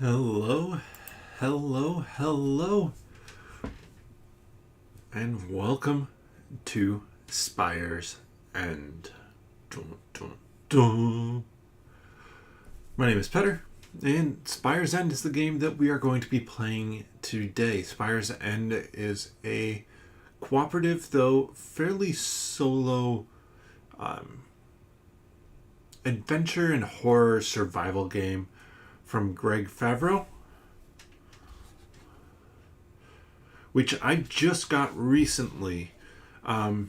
Hello, hello, and welcome to Spire's End. Dun, dun, dun. My name is Petter, and Spire's End is the game that we are going to be playing today. Spire's End is a cooperative, though fairly solo, adventure and horror survival game from Favro, which I just got recently. I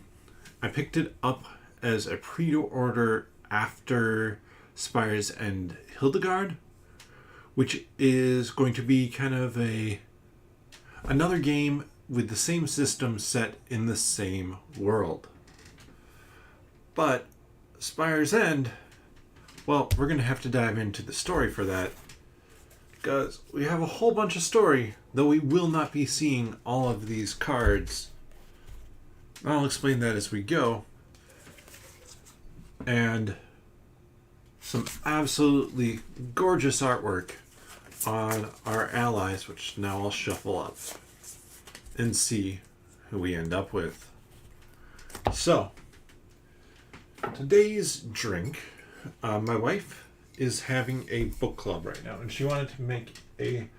picked it up as a pre-order after Spire's End Hildegard, which is going to be kind of another game with the same system set in the same world. But Spire's End, well, we're going to have to dive into the story for that, because we have a whole bunch of story, though we will not be seeing all of these cards. I'll explain that as we go. And some absolutely gorgeous artwork on our allies, which now I'll shuffle up and see who we end up with. So, today's drink, my wife is having a book club right now, and she wanted to make a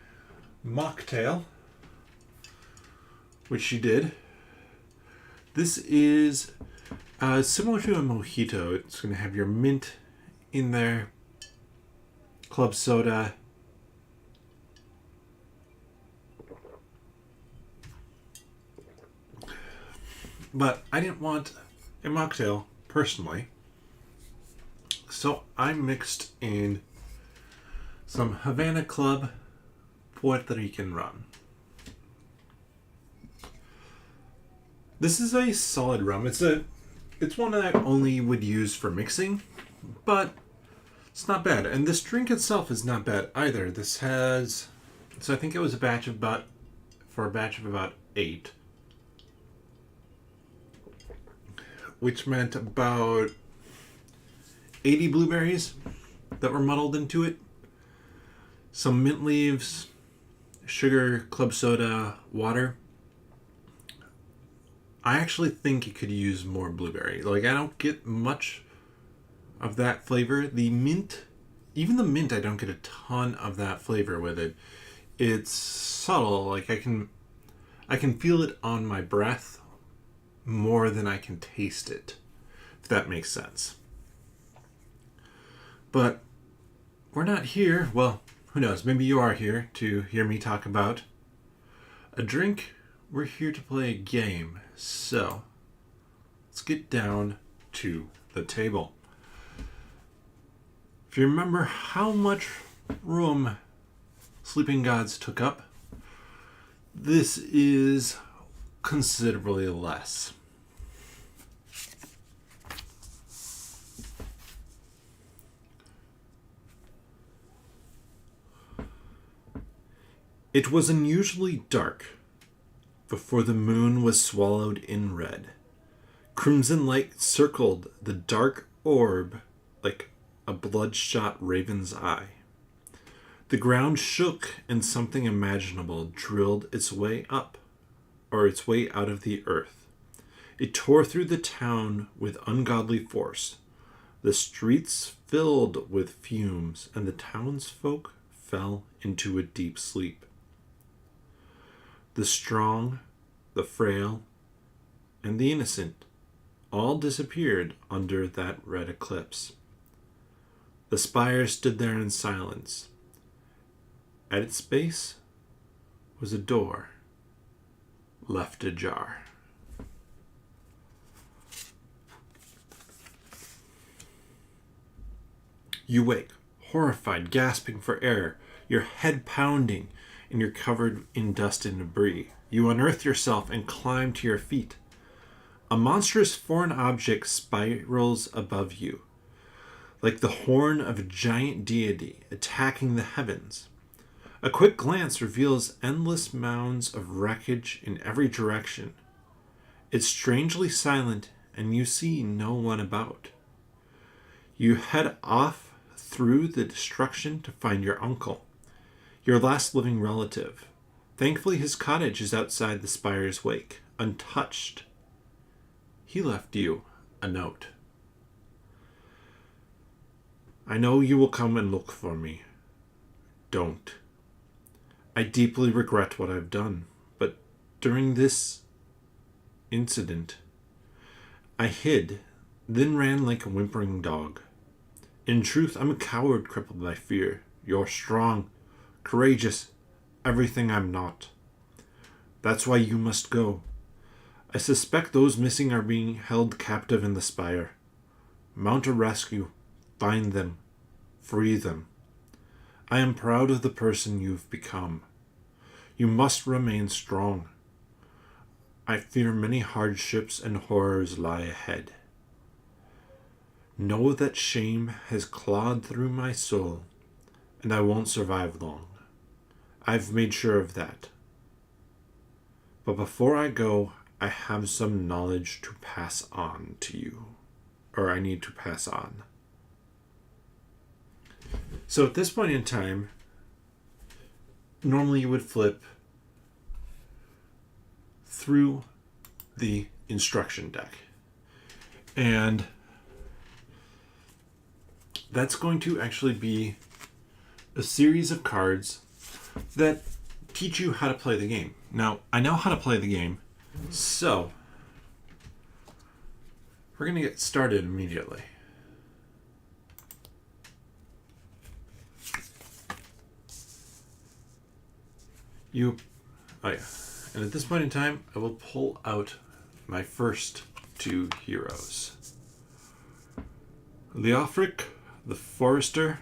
mocktail, which she did. This is similar to a mojito. It's going to have your mint in there, club soda, but I didn't want a mocktail personally, so I mixed in some Havana Club Puerto Rican rum. This is a solid rum. It's one that I only would use for mixing, but it's not bad. And this drink itself is not bad either. This has, so I think it was a batch of about 8, which meant about 80 blueberries that were muddled into it, some mint leaves, sugar, club soda, water. I actually think you could use more blueberry. Like, I don't get much of that flavor. The mint, even the mint, I don't get a ton of that flavor with it. It's subtle. Like, I can feel it on my breath more than I can taste it, if that makes sense. But we're not here, well, who knows, maybe you are here to hear me talk about a drink. We're here to play a game. So, let's get down to the table. If you remember how much room Sleeping Gods took up, this is considerably less. It was unusually dark before the moon was swallowed in red. Crimson light circled the dark orb like a bloodshot raven's eye. The ground shook and something imaginable drilled its way up, or its way out of the earth. It tore through the town with ungodly force. The streets filled with fumes, and the townsfolk fell into a deep sleep. The strong, the frail, and the innocent all disappeared under that red eclipse. The spire stood there in silence. At its base was a door left ajar. You wake, horrified, gasping for air, your head pounding, and you're covered in dust and debris. You unearth yourself and climb to your feet. A monstrous foreign object spirals above you, like the horn of a giant deity attacking the heavens. A quick glance reveals endless mounds of wreckage in every direction. It's strangely silent, and you see no one about. You head off through the destruction to find your uncle. Your last living relative. Thankfully, his cottage is outside the Spire's wake, untouched. He left you a note. I know you will come and look for me. Don't. I deeply regret what I've done, but during this incident, I hid, then ran like a whimpering dog. In truth, I'm a coward crippled by fear. You're strong, courageous, everything I'm not. That's why you must go. I suspect those missing are being held captive in the Spire. Mount a rescue, find them, free them. I am proud of the person you've become. You must remain strong. I fear many hardships and horrors lie ahead. Know that shame has clawed through my soul, and I won't survive long. I've made sure of that. But before I go, I have some knowledge to pass on to you. Or I need to pass on. So at this point in time, normally you would flip through the instruction deck. And that's going to actually be a series of cards that teach you how to play the game. Now, I know how to play the game, so we're going to get started immediately. And at this point in time, I will pull out my first two heroes. Leofric, the Forester,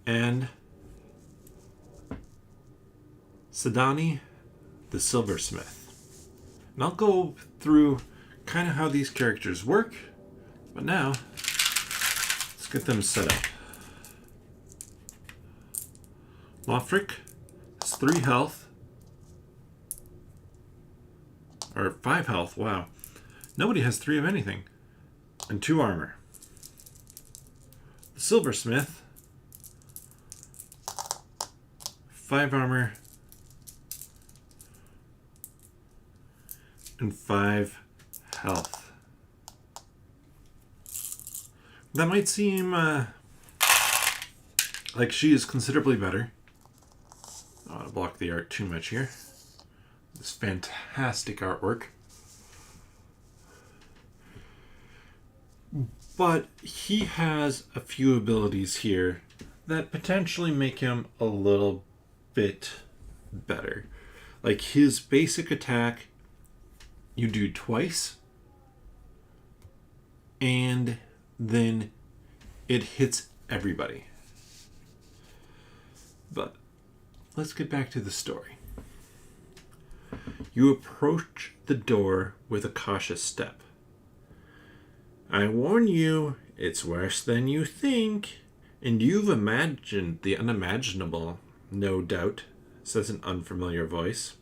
and Sedani, the Silversmith. And I'll go through kind of how these characters work, but now let's get them set up. Leofric has 3 health. Or 5 health, wow. Nobody has 3 of anything. And 2 armor. The Silversmith, 5 armor and 5 health. That might seem like she is considerably better. I don't want to block the art too much here. This fantastic artwork. But he has a few abilities here that potentially make him a little bit better. Like his basic attack, you do twice, and then it hits everybody. But let's get back to the story. You approach the door with a cautious step. I warn you, it's worse than you think, and you've imagined the unimaginable, no doubt, says an unfamiliar voice.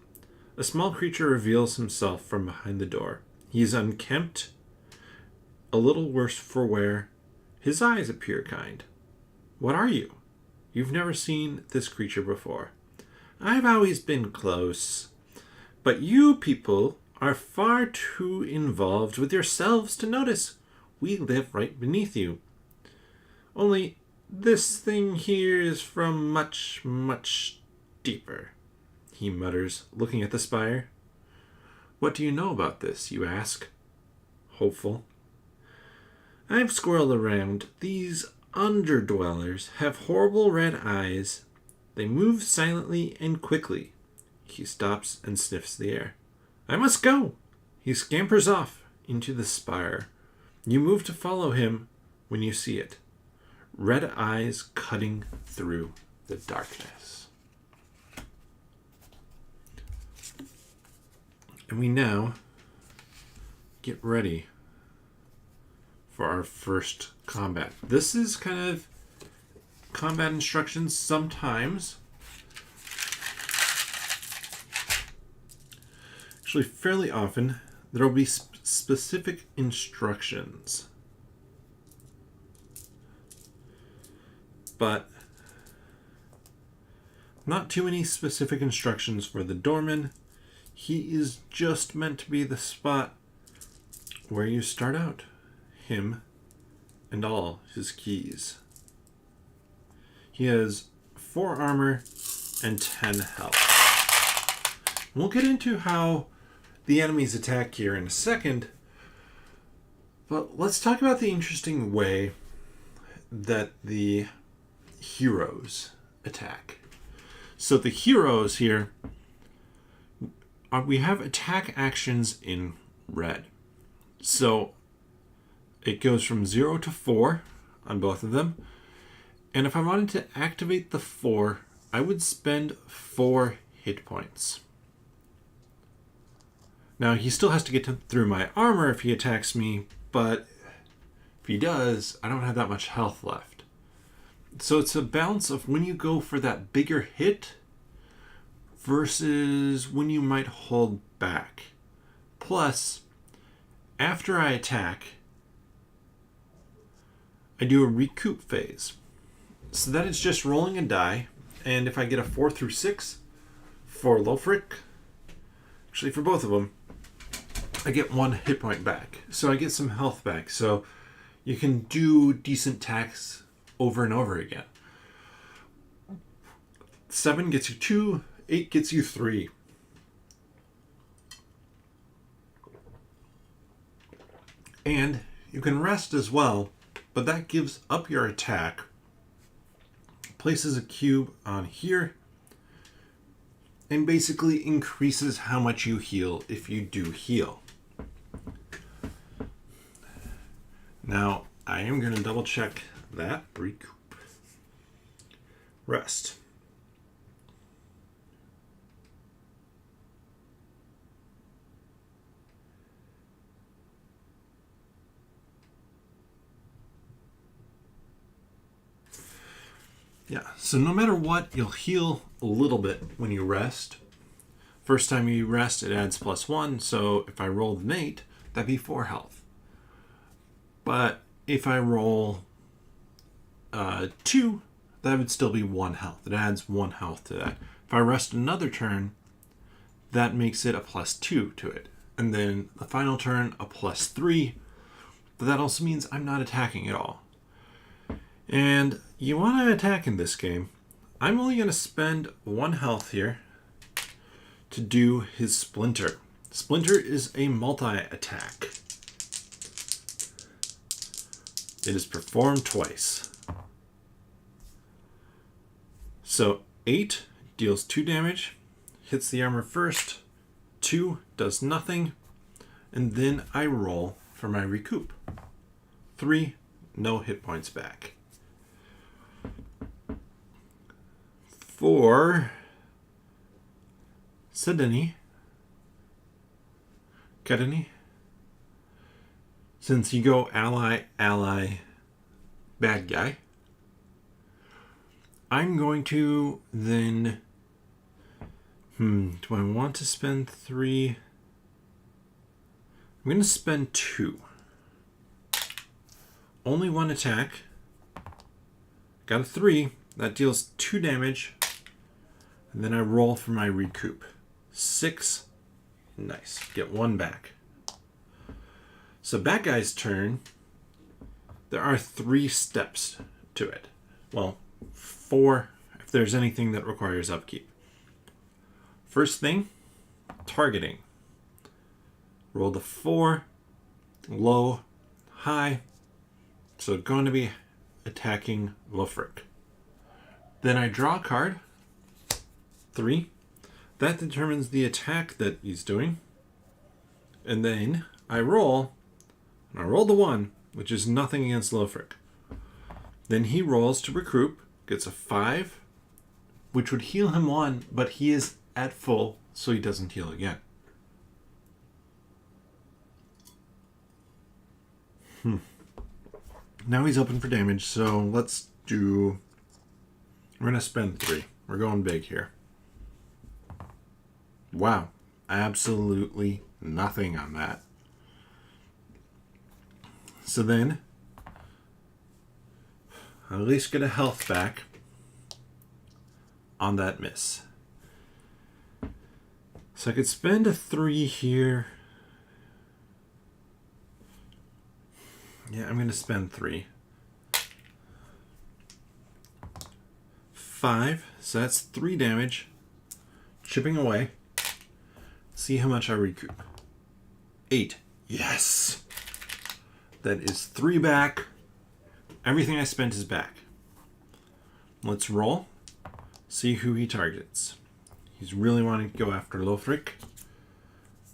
A small creature reveals himself from behind the door. He is unkempt, a little worse for wear. His eyes appear kind. What are you? You've never seen this creature before. I've always been close, but you people are far too involved with yourselves to notice. We live right beneath you. Only this thing here is from much, much deeper, he mutters, looking at the spire. What do you know about this, you ask, hopeful. I've squirreled around. These underdwellers have horrible red eyes. They move silently and quickly. He stops and sniffs the air. I must go. He scampers off into the spire. You move to follow him when you see it. Red eyes cutting through the darkness. And we now get ready for our first combat. This is kind of combat instructions sometimes. Actually, fairly often, there will be specific instructions. But Not too many specific instructions for the doorman. He is just meant to be the spot where you start out. Him and all his keys. He has 4 armor and 10 health. We'll get into how the enemies attack here in a second, but let's talk about the interesting way that the heroes attack. So the heroes here, we have attack actions in red. So it goes from 0 to 4 on both of them. And if I wanted to activate the 4, I would spend 4 hit points. Now, he still has to get through my armor if he attacks me, but if he does, I don't have that much health left. So it's a balance of when you go for that bigger hit versus when you might hold back. Plus, after I attack, I do a recoup phase. So that is just rolling a die, and if I get a 4 through 6 for Lofric, actually for both of them, I get 1 hit point back. So I get some health back. So you can do decent attacks over and over again. 7 gets you 2, 8 gets you 3. And you can rest as well, but that gives up your attack. Places a cube on here and basically increases how much you heal if you do heal. Now, I am going to double check that. Recoup. Rest. Yeah, so no matter what, you'll heal a little bit when you rest. First time you rest, it adds +1, so if I rolled an 8, that'd be 4 health. But if I roll 2, that would still be 1 health. It adds 1 health to that. If I rest another turn, that makes it a +2 to it. And then the final turn, a +3. But that also means I'm not attacking at all. And you want to attack in this game. I'm only going to spend 1 health here to do his Splinter. Splinter is a multi-attack. It is performed twice. So 8 deals 2 damage, hits the armor first, 2 does nothing, and then I roll for my recoup. 3, no hit points back. 4, Sedani, Kedani. Since you go ally, ally, bad guy, I'm going to then, do I want to spend 3? I'm going to spend 2. Only 1 attack. Got a 3. That deals 2 damage. And then I roll for my recoup. 6. Nice. Get 1 back. So bad guy's turn. There are 3 steps to it. Well, 4 if there's anything that requires upkeep. First thing, targeting. Roll the 4, low, high. So going to be attacking Lofric. Then I draw a card. 3. That determines the attack that he's doing. And then I roll. And I roll the 1, which is nothing against Lofric. Then he rolls to recoup. Gets a 5, which would heal him 1, but he is at full, so he doesn't heal again. Now he's open for damage, so let's do... We're going to spend 3. We're going big here. Wow. Absolutely nothing on that. So then, I'll at least get a health back on that miss. So I could spend a 3 here. Yeah, I'm going to spend 3. 5, so that's 3 damage. Chipping away. See how much I recoup. 8. Yes! That is 3 back. Everything I spent is back. Let's roll. See who he targets. He's really wanting to go after Lothric.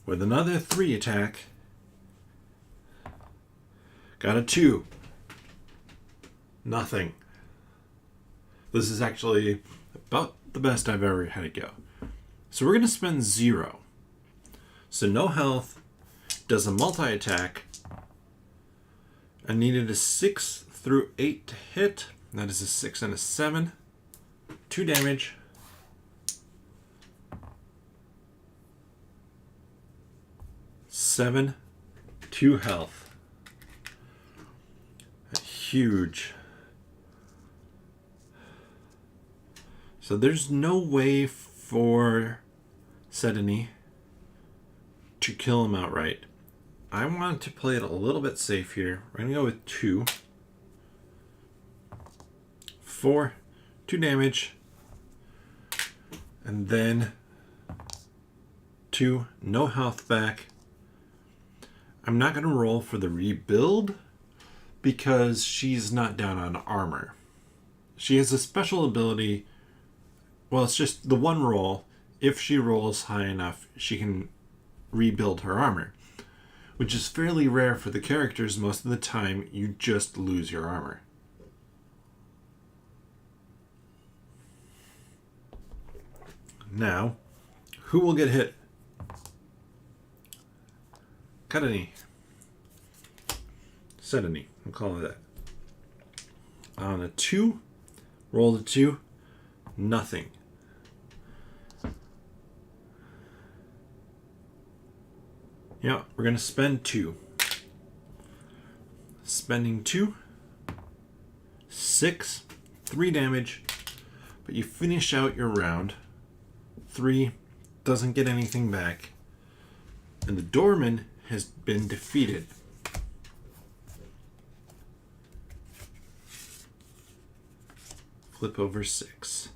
With another 3 attack. Got a 2. Nothing. This is actually about the best I've ever had it go. So we're going to spend 0. So no health. Does a multi-attack. I needed a 6 through 8 to hit. That is a 6 and a 7. 2 damage. Seven. 2 health. Huge. So there's no way for Sedany to kill him outright. I want to play it a little bit safe here. We're going to go with 2. 4. 2 damage. And then 2. No health back. I'm not going to roll for the rebuild because she's not down on armor. She has a special ability. Well, it's just the one roll. If she rolls high enough, she can rebuild her armor, which is fairly rare for the characters. Most of the time, you just lose your armor. Now, who will get hit? Sedany. Sedany. We'll call it that. On a 2, roll the 2. Nothing. Yeah, we're going to spend 2. Spending 2. 6. 3 damage. But you finish out your round. 3. Doesn't get anything back. And the doorman has been defeated. Flip over 6.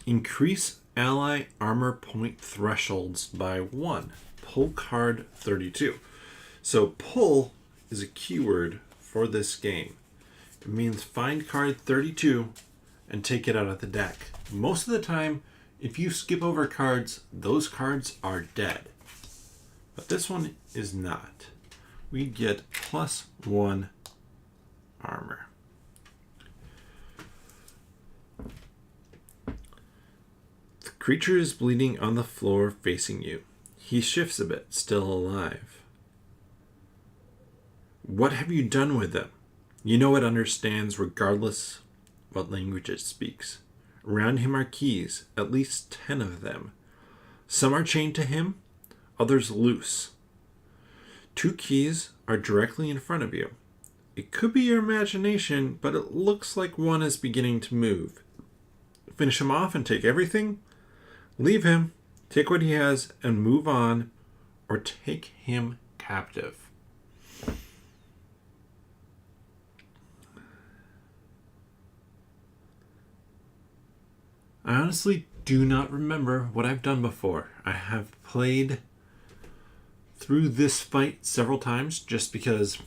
Increase ally armor point thresholds by 1. Pull card 32. So pull is a keyword for this game. It means find card 32 and take it out of the deck. Most of the time, if you skip over cards, those cards are dead. But this one is not. We get +1 armor. The creature is bleeding on the floor facing you. He shifts a bit, still alive. What have you done with them? You know it understands regardless what language it speaks. Around him are keys, at least 10 of them. Some are chained to him, others loose. 2 keys are directly in front of you. It could be your imagination, but it looks like one is beginning to move. Finish him off and take everything. Leave him, take what he has, and move on, or take him captive. I honestly do not remember what I've done before. I have played through this fight several times just because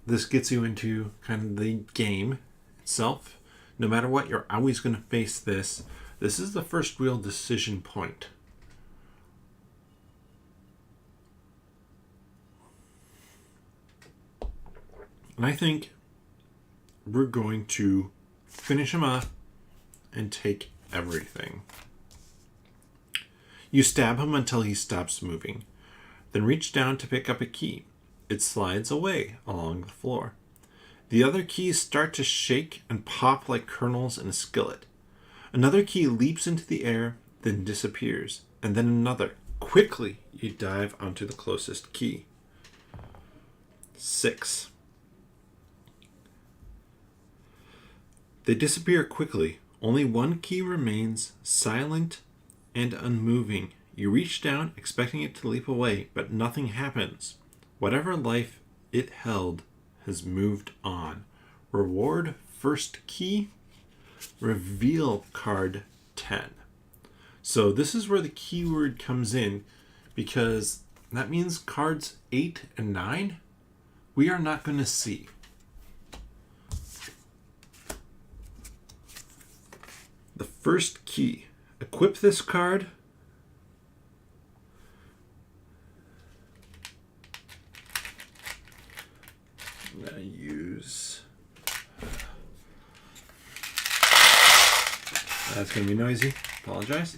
this gets you into kind of the game itself. No matter what, you're always going to face this. This is the first real decision point. And I think we're going to finish him off and take everything. You stab him until he stops moving, then reach down to pick up a key. It slides away along the floor. The other keys start to shake and pop like kernels in a skillet. Another key leaps into the air, then disappears, and then another. Quickly, you dive onto the closest key. 6. They disappear quickly. Only one key remains, silent and unmoving. You reach down, expecting it to leap away, but nothing happens. Whatever life it held has moved on. Reward first key, reveal card 10. So this is where the keyword comes in, because that means cards 8 and 9 we are not going to see. The first key. Equip this card. I'm going to use... That's going to be noisy. Apologize.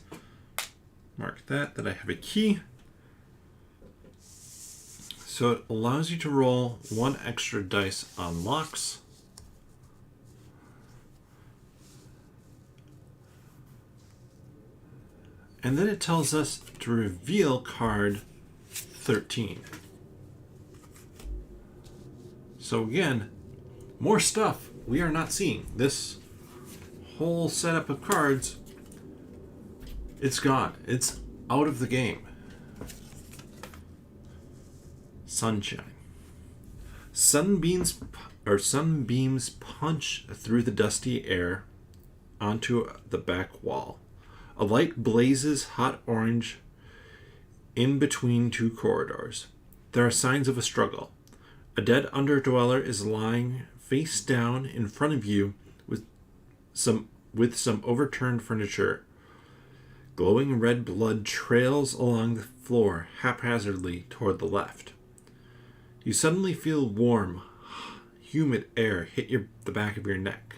Mark that I have a key. So it allows you to roll one extra dice on locks. And then it tells us to reveal card 13. So again, more stuff we are not seeing. This whole setup of cards, it's gone. It's out of the game. Sunshine. Sunbeams punch through the dusty air onto the back wall. A light blazes hot orange in between two corridors. There are signs of a struggle. A dead underdweller is lying face down in front of you with some overturned furniture. Glowing red blood trails along the floor haphazardly toward the left. You suddenly feel warm, humid air hit the back of your neck.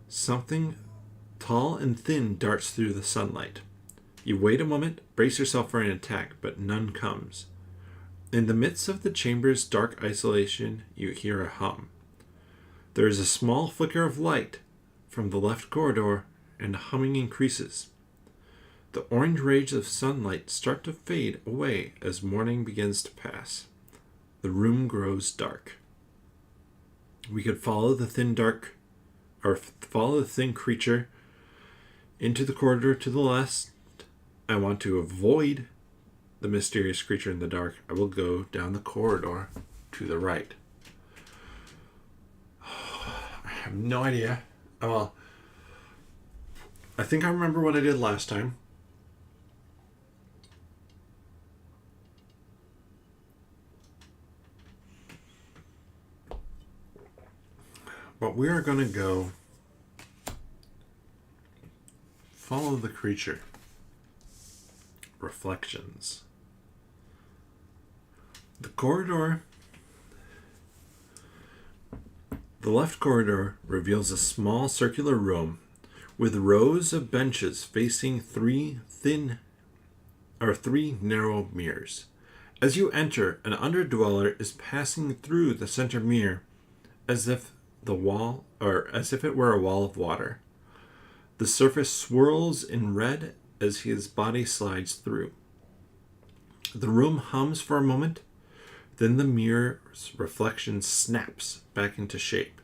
Something tall and thin darts through the sunlight. You wait a moment, brace yourself for an attack, but none comes. In the midst of the chamber's dark isolation, you hear a hum. There is a small flicker of light from the left corridor, and the humming increases. The orange rays of sunlight start to fade away as morning begins to pass. The room grows dark. We could follow the thin creature into the corridor to the left. I want to avoid the mysterious creature in the dark. I will go down the corridor to the right. I have no idea. Well, I think I remember what I did last time. But we are going to go follow the creature. Reflections. The left corridor reveals a small circular room with rows of benches facing three narrow mirrors. As you enter, an underdweller is passing through the center mirror as if it were a wall of water. The surface swirls in red as his body slides through. The room hums for a moment, then the mirror's reflection snaps back into shape,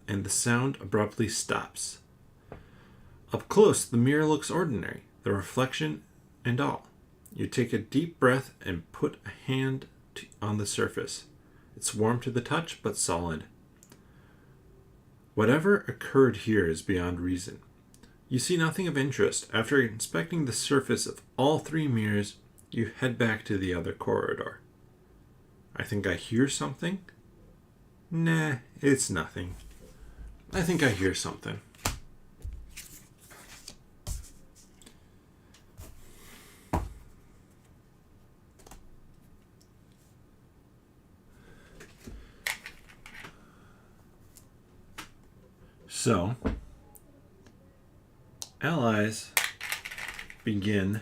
and the sound abruptly stops. Up close, the mirror looks ordinary, the reflection and all. You take a deep breath and put a hand on the surface. It's warm to the touch, but solid. Whatever occurred here is beyond reason. You see nothing of interest. After inspecting the surface of all three mirrors, you head back to the other corridor. I think I hear something. Nah, it's nothing. I think I hear something. So, allies begin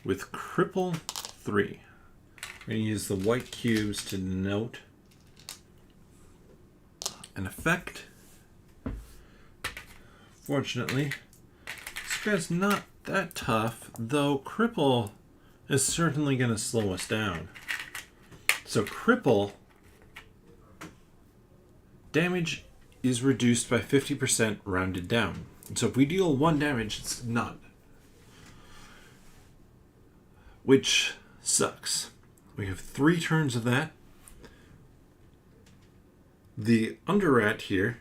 with cripple 3. We're going to use the white cubes to denote an effect. Fortunately, this guy's not that tough, though cripple is certainly going to slow us down. So cripple damage is reduced by 50% rounded down. So if we deal 1 damage, it's none. Which sucks. We have 3 turns of that. The Underrat here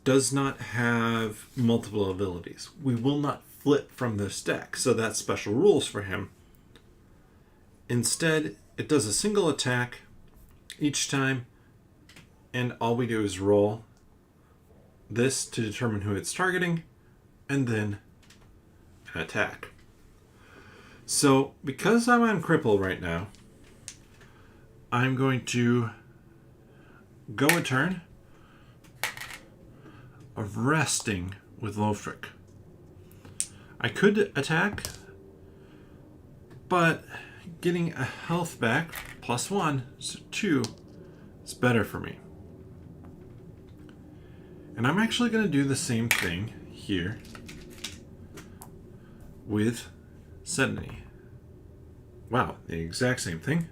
does not have multiple abilities. We will not flip from this deck, so that's special rules for him. Instead, it does a single attack each time, and all we do is roll this to determine who it's targeting, and then an attack. So, because I'm on cripple right now, I'm going to go a turn of resting with Lofric. I could attack, but getting a health back, +1, so 2, is better for me. And I'm actually going to do the same thing here with Sedony. Wow, the exact same thing.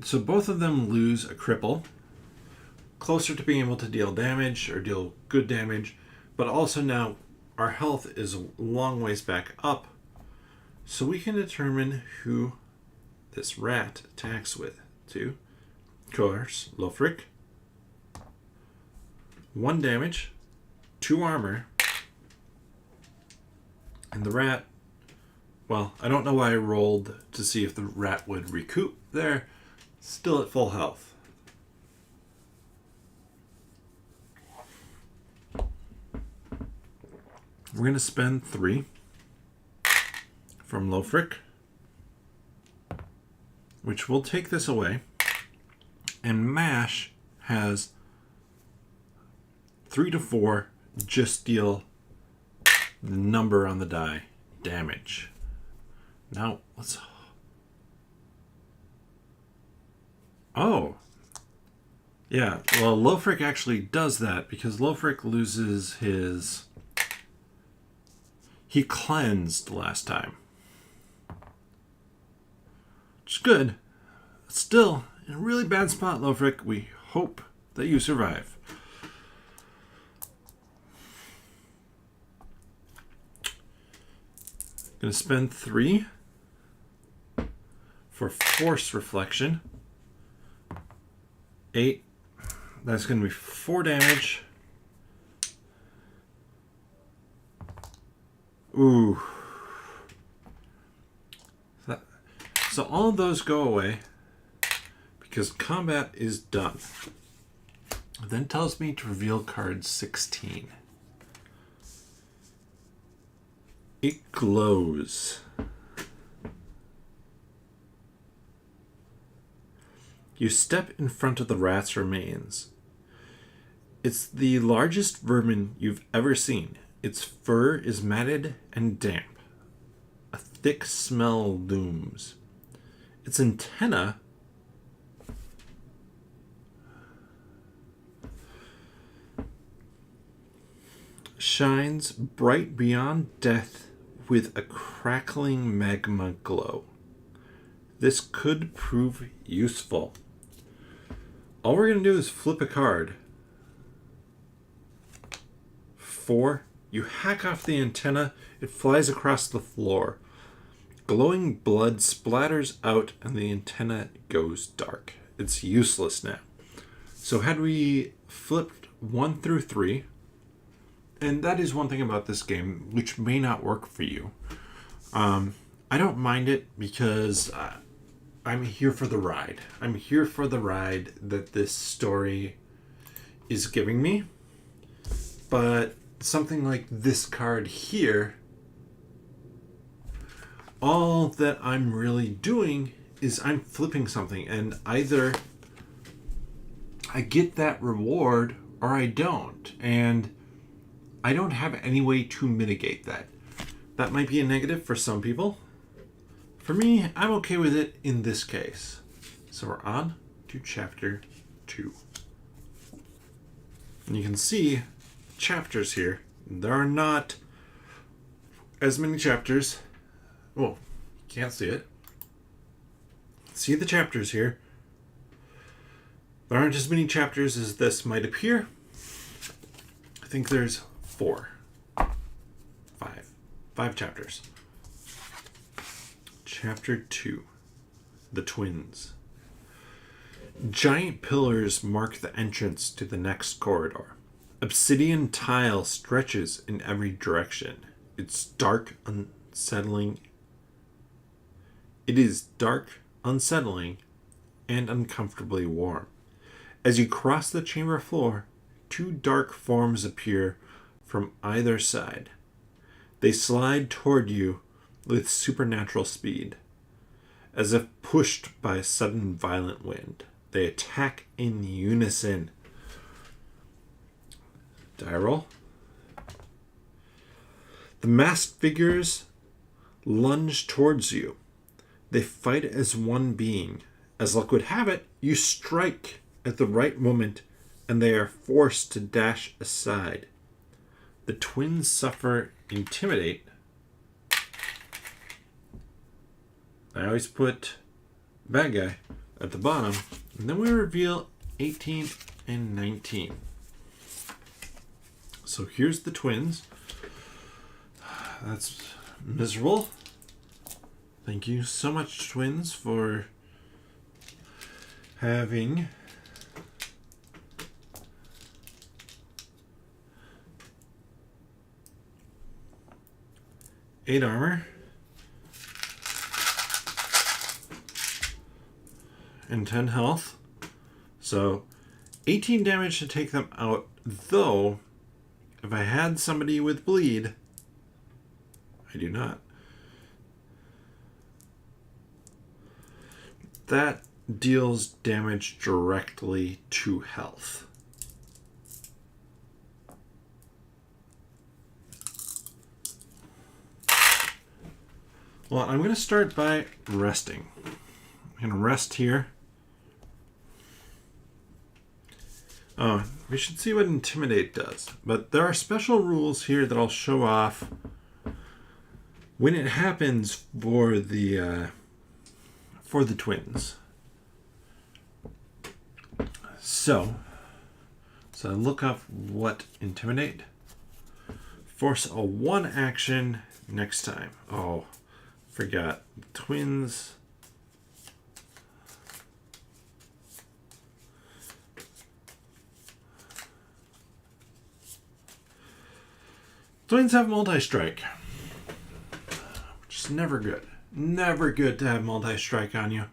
So both of them lose a cripple, closer to being able to deal damage or deal good damage, but also now our health is a long ways back up, so we can determine who this rat attacks with. Of course, Lofric. 1 damage, 2 armor, and the rat, well, I don't know why I rolled to see if the rat would recoup there. Still at full health. We're going to spend 3 from Lofric, which will take this away. And Mash has 3 to 4 just deal the number on the die damage. Now, let's... Oh. Yeah, well, Lofric actually does that because Lofric loses his... He cleansed last time. Which is good. Still, in a really bad spot, Lofric. We hope that you survive. Gonna spend 3 for Force Reflection. 8. That's going to be 4 damage. Ooh. So all of those go away because combat is done. It then tells me to reveal card 16. It glows. You step in front of the rat's remains. It's the largest vermin you've ever seen. Its fur is matted and damp. A thick smell looms. Its antenna shines bright beyond death with a crackling magma glow. This could prove useful. All we're going to do is flip a card. 4. You hack off the antenna. It flies across the floor. Glowing blood splatters out and the antenna goes dark. It's useless now. So had we flipped 1 through 3, and that is one thing about this game which may not work for you. I don't mind it because I'm here for the ride. I'm here for the ride that this story is giving me. But something like this card here, all that I'm really doing is I'm flipping something, and either I get that reward or I don't. And I don't have any way to mitigate that. That might be a negative for some people. For me, I'm okay with it in this case. So we're on to chapter 2. And you can see chapters here. There are not as many chapters. Well, you can't see it. See the chapters here. There aren't as many chapters as this might appear. I think there's 5 chapters. Chapter 2, The Twins. Giant pillars mark the entrance to the next corridor. Obsidian tile stretches in every direction. It's dark, unsettling. It is dark, unsettling, and uncomfortably warm. As you cross the chamber floor, 2 dark forms appear from either side. They slide toward you with supernatural speed. As if pushed by a sudden violent wind, they attack in unison. Die roll. The masked figures lunge towards you. They fight as one being. As luck would have it, you strike at the right moment, and they are forced to dash aside. The twins suffer intimidate. I always put bad guy at the bottom, and then we reveal 18 and 19. So here's the twins. That's miserable. Thank you so much, twins, for having eight armor and 10 health. So 18 damage to take them out, though if I had somebody with bleed, I do not. That deals damage directly to health. Well, I'm going to start by resting. I'm going to rest here. Oh, we should see what Intimidate does. But there are special rules here that I'll show off when it happens for the twins. So look up what Intimidate. Force a 1 action next time. Oh, forgot. Twins. Twins have multi-strike, which is never good. Never good to have multi-strike on you.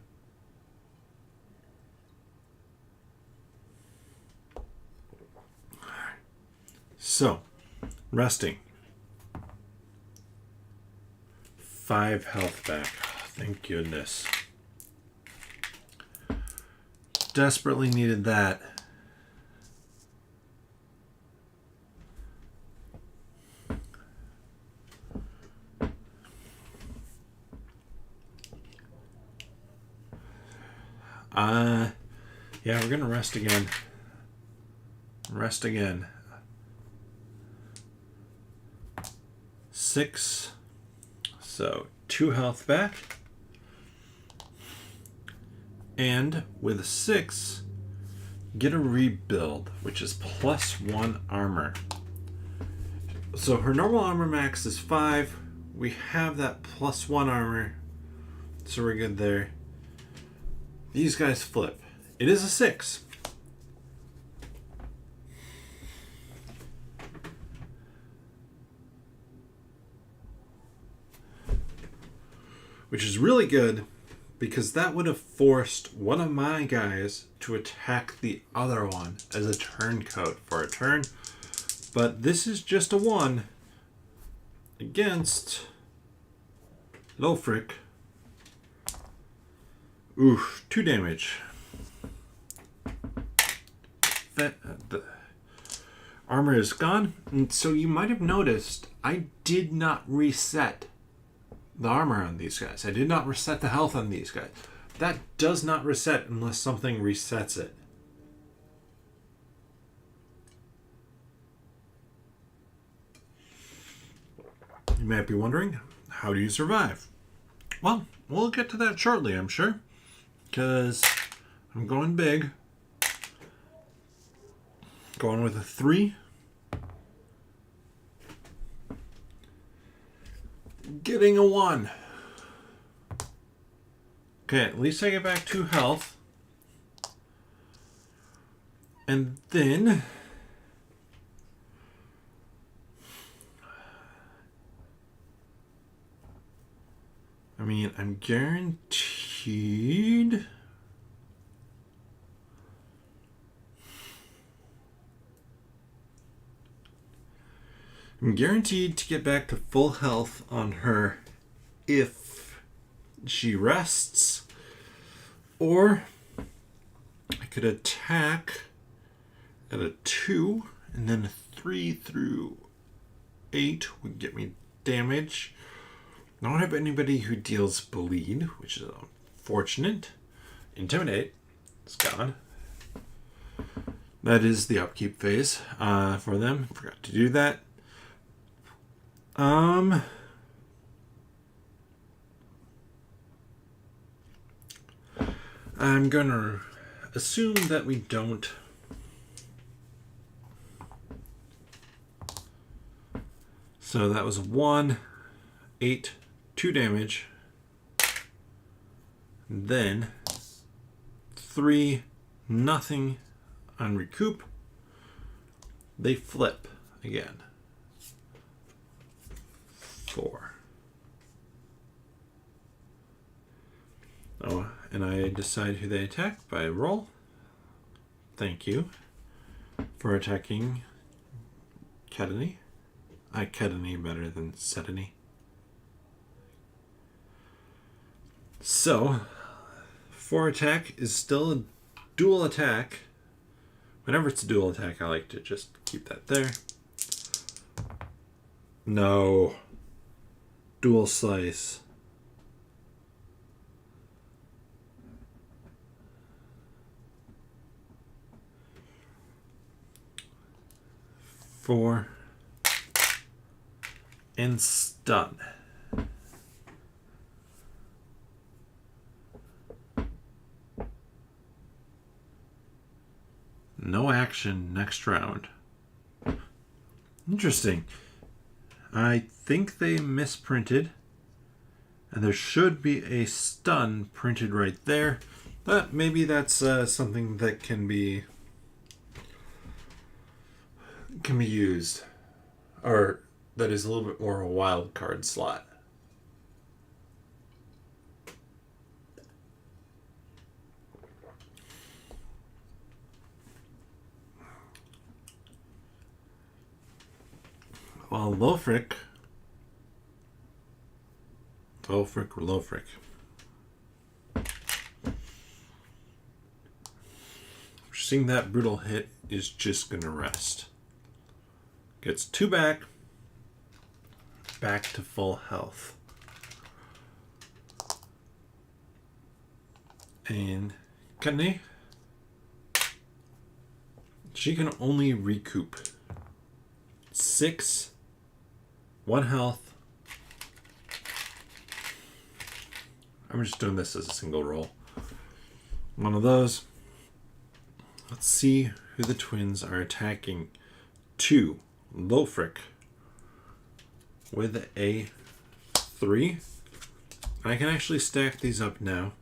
So, resting. 5 health back. Oh, thank goodness. Desperately needed that. Yeah, we're gonna rest again. Rest again. 6. So 2 health back. And with a 6, get a rebuild, which is +1 armor. So her normal armor max is 5. We have that +1 armor. So we're good there. These guys flip. It is a 6. Which is really good because that would have forced one of my guys to attack the other one as a turncoat for a turn. But this is just a 1 against Lofric. Oof, 2 damage. The armor is gone. And so you might have noticed I did not reset the armor on these guys. I did not reset the health on these guys. That does not reset unless something resets it. You might be wondering, how do you survive? Well, we'll get to that shortly, I'm sure. Because I'm going big. Going with a 3. Getting a 1. Okay, at least I get back 2 health. And then I mean, I'm guaranteed. I'm guaranteed to get back to full health on her if she rests. Or I could attack at a 2, and then a 3 through 8 would get me damage. I don't have anybody who deals bleed, which is unfortunate. Intimidate. It's gone. That is the upkeep phase for them. Forgot to do that. I'm gonna assume that we don't. So that was 1, 8, 2 damage. Then 3, nothing on recoup. They flip again. 4. Oh, and I decide who they attack by roll. Thank you for attacking Kedany. I Kedany better than Sedany. So, 4 attack is still a dual attack. Whenever it's a dual attack, I like to just keep that there. No. Dual slice. Four. And stun. No action next round. Interesting. I think they misprinted. And there should be a stun printed right there. But maybe that's something that can be used. Or that is a little bit more of a wild card slot. Well, Lofric. Seeing that brutal hit is just going to rest. Gets 2 back. Back to full health. And Kedany, she can only recoup 6, 1 health. I'm just doing this as a single roll. One of those. Let's see who the twins are attacking. 2, Lofric with a 3. I can actually stack these up now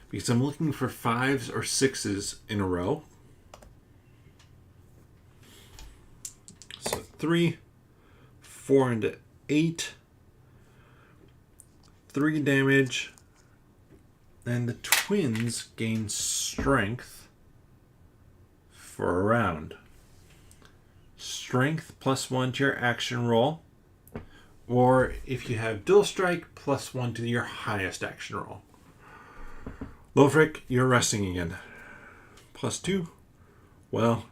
because I'm looking for 5s or 6s in a row. So 3, 4 and 8. 3 damage. And the twins gain strength for a round. Strength +1 to your action roll. Or if you have dual strike, +1 to your highest action roll. Lofric, you're resting again. +2. Well,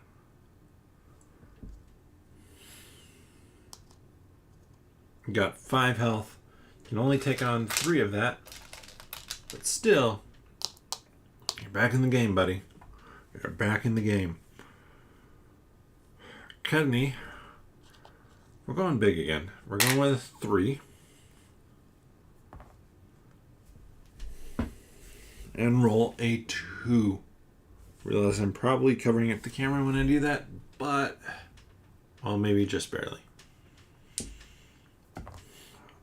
you got 5 health. You can only take on 3 of that. But still, you're back in the game, buddy. You're back in the game. Kedany, we're going big again. We're going with 3. And roll a 2 Realize I'm probably covering up the camera when I do that, but, well, maybe just barely.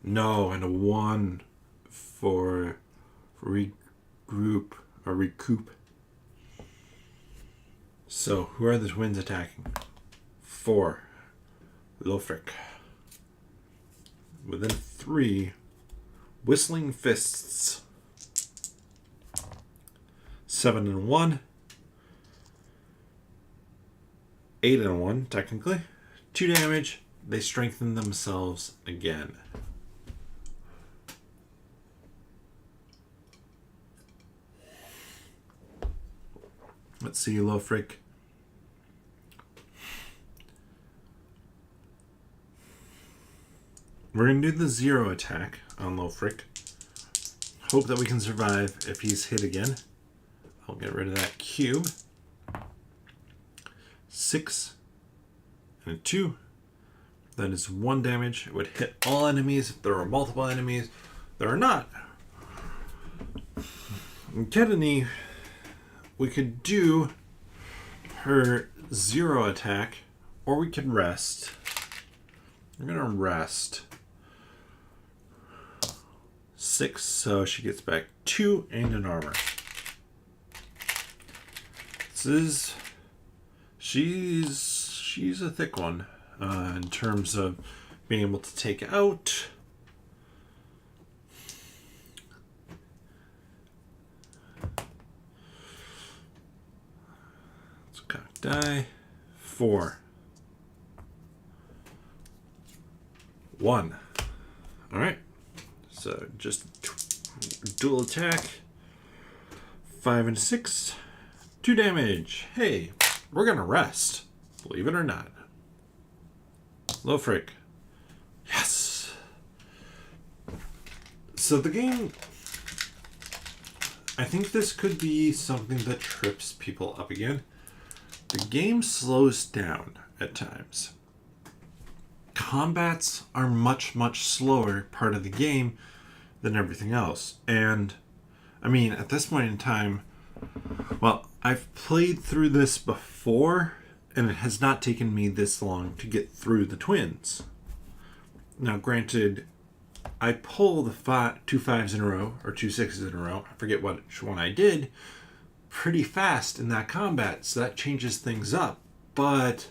No, and a 1 for regroup or recoup. So, who are the twins attacking? 4. Lofric. Within 3, Whistling Fists. 7 and 1. 8 and 1, technically. 2 damage. They strengthen themselves again. Let's see, Lofric. We're going to do the 0 attack on Lofric. Hope that we can survive if he's hit again. I'll get rid of that cube. 6 and a 2. That is 1 damage. It would hit all enemies if there are multiple enemies. There are not. Kedani, we could do her 0 attack, or we could rest. We're going to rest. 6, so she gets back 2 and an armor. This is... She's a thick one in terms of being able to take out. Let's cock die. 4. 1. All right. So just dual attack. 5 and 6. 2 damage. Hey, we're gonna rest. Believe it or not. Lofric. Yes. So the game, I think this could be something that trips people up again. The game slows down at times. Combats are much, much slower part of the game than everything else. And, I mean, at this point in time, well, I've played through this before, and it has not taken me this long to get through the twins. Now, granted, I pull the 2 5s in a row, or 2 6s in a row, I forget which one I did, pretty fast in that combat, so that changes things up. But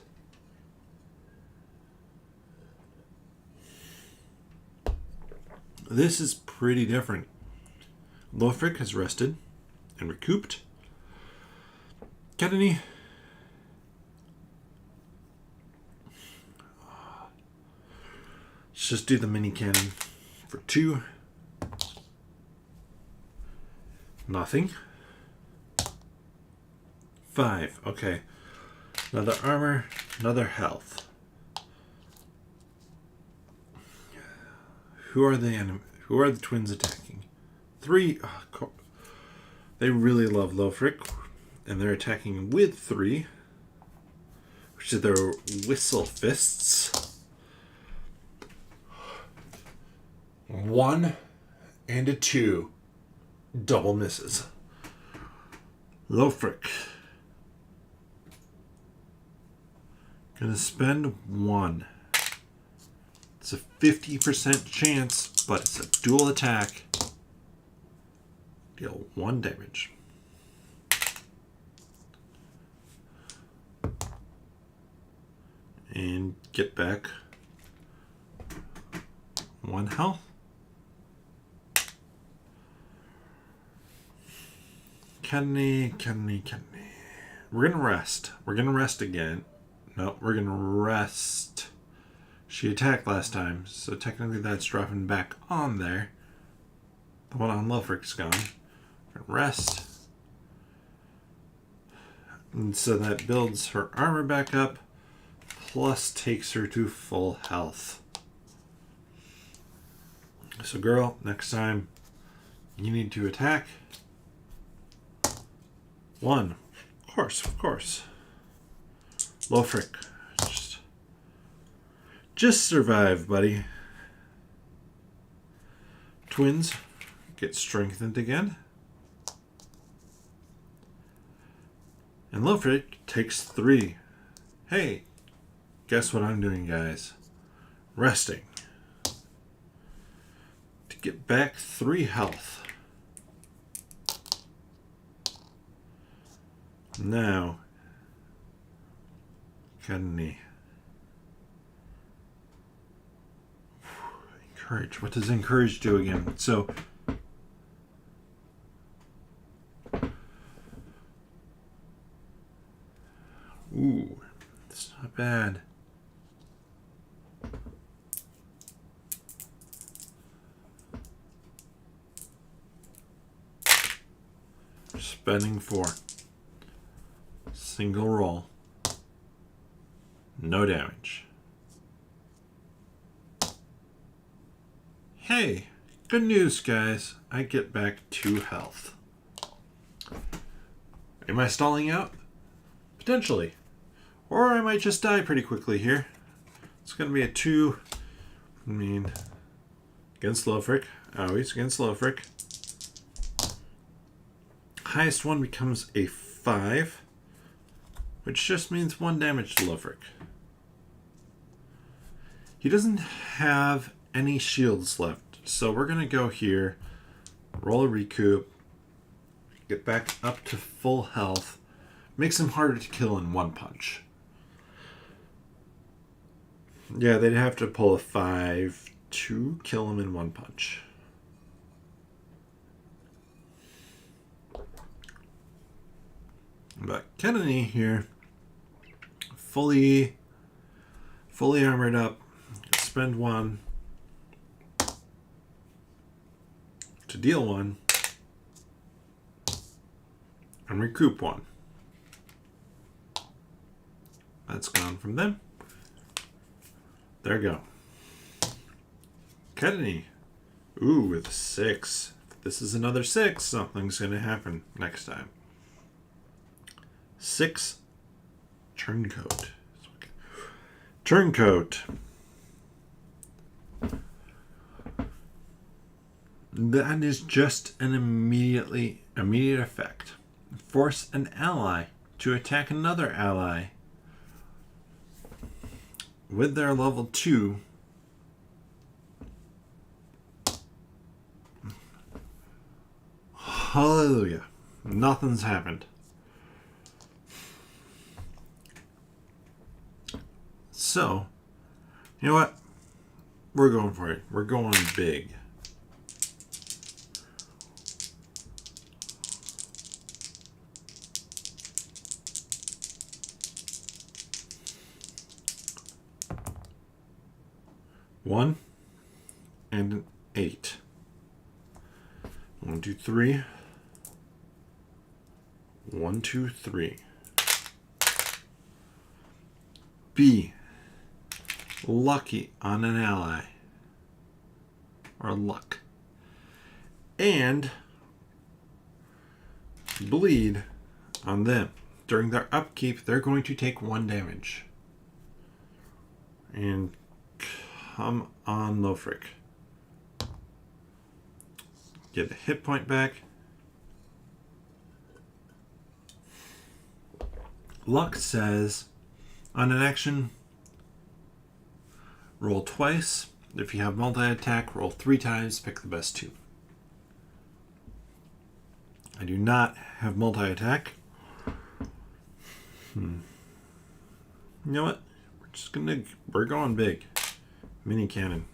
this is pretty different. Lofric has rested and recouped. Kedani. Let's just do the mini cannon for 2. Nothing. 5. Okay. Another armor, another health. Who are the twins attacking? 3. Oh, they really love Lofric, and they're attacking with 3, which is their whistle fists. 1 and a 2. Double misses. Lofric. Gonna spend 1. It's a 50% chance, but it's a dual attack. Deal 1 damage. And get back 1 health. Kenny. We're gonna rest. We're gonna rest again. No, we're gonna rest. She attacked last time, so technically that's dropping back on there. The one on Lofric's gone. We're gonna rest. And so that builds her armor back up, plus takes her to full health. So girl, next time you need to attack. 1. Of course. Lofric. Just survive, buddy. Twins get strengthened again. And Lofric takes 3. Hey, guess what I'm doing, guys? Resting. To get back 3 health. Now, Kenny. Encourage. What does encourage do again? So, ooh, it's not bad. Spending 4. Single roll. No damage. Hey, good news, guys. I get back 2 health. Am I stalling out? Potentially. Or I might just die pretty quickly here. It's going to be a 2. Against Lofric. Always against Lofric. Highest one becomes a 5. Which just means 1 damage to Lofric. He doesn't have any shields left. So we're going to go here. Roll a recoup. Get back up to full health. Makes him harder to kill in 1 punch. Yeah, they'd have to pull a 5 to kill him in 1 punch. But Kennedy here, fully armored up. Spend 1 to deal 1 and recoup 1. That's gone from them. There we go. Kennedy. Ooh, with a 6. If this is another 6, something's going to happen next time. 6. Turncoat. Turncoat. That is just an immediate effect. Force an ally to attack another ally with their level 2. Hallelujah. Nothing's happened. So, you know what? We're going for it. We're going big. One and an 8. 1, 2, 3. 1, 2, 3. B. Lucky on an ally. Or luck. And bleed on them. During their upkeep, they're going to take 1 damage. And come on, Lofric. Get a hit point back. Luck says, on an action, roll twice. If you have multi-attack, roll 3 times, pick the best 2. I do not have multi-attack. You know what? We're going big. Mini cannon.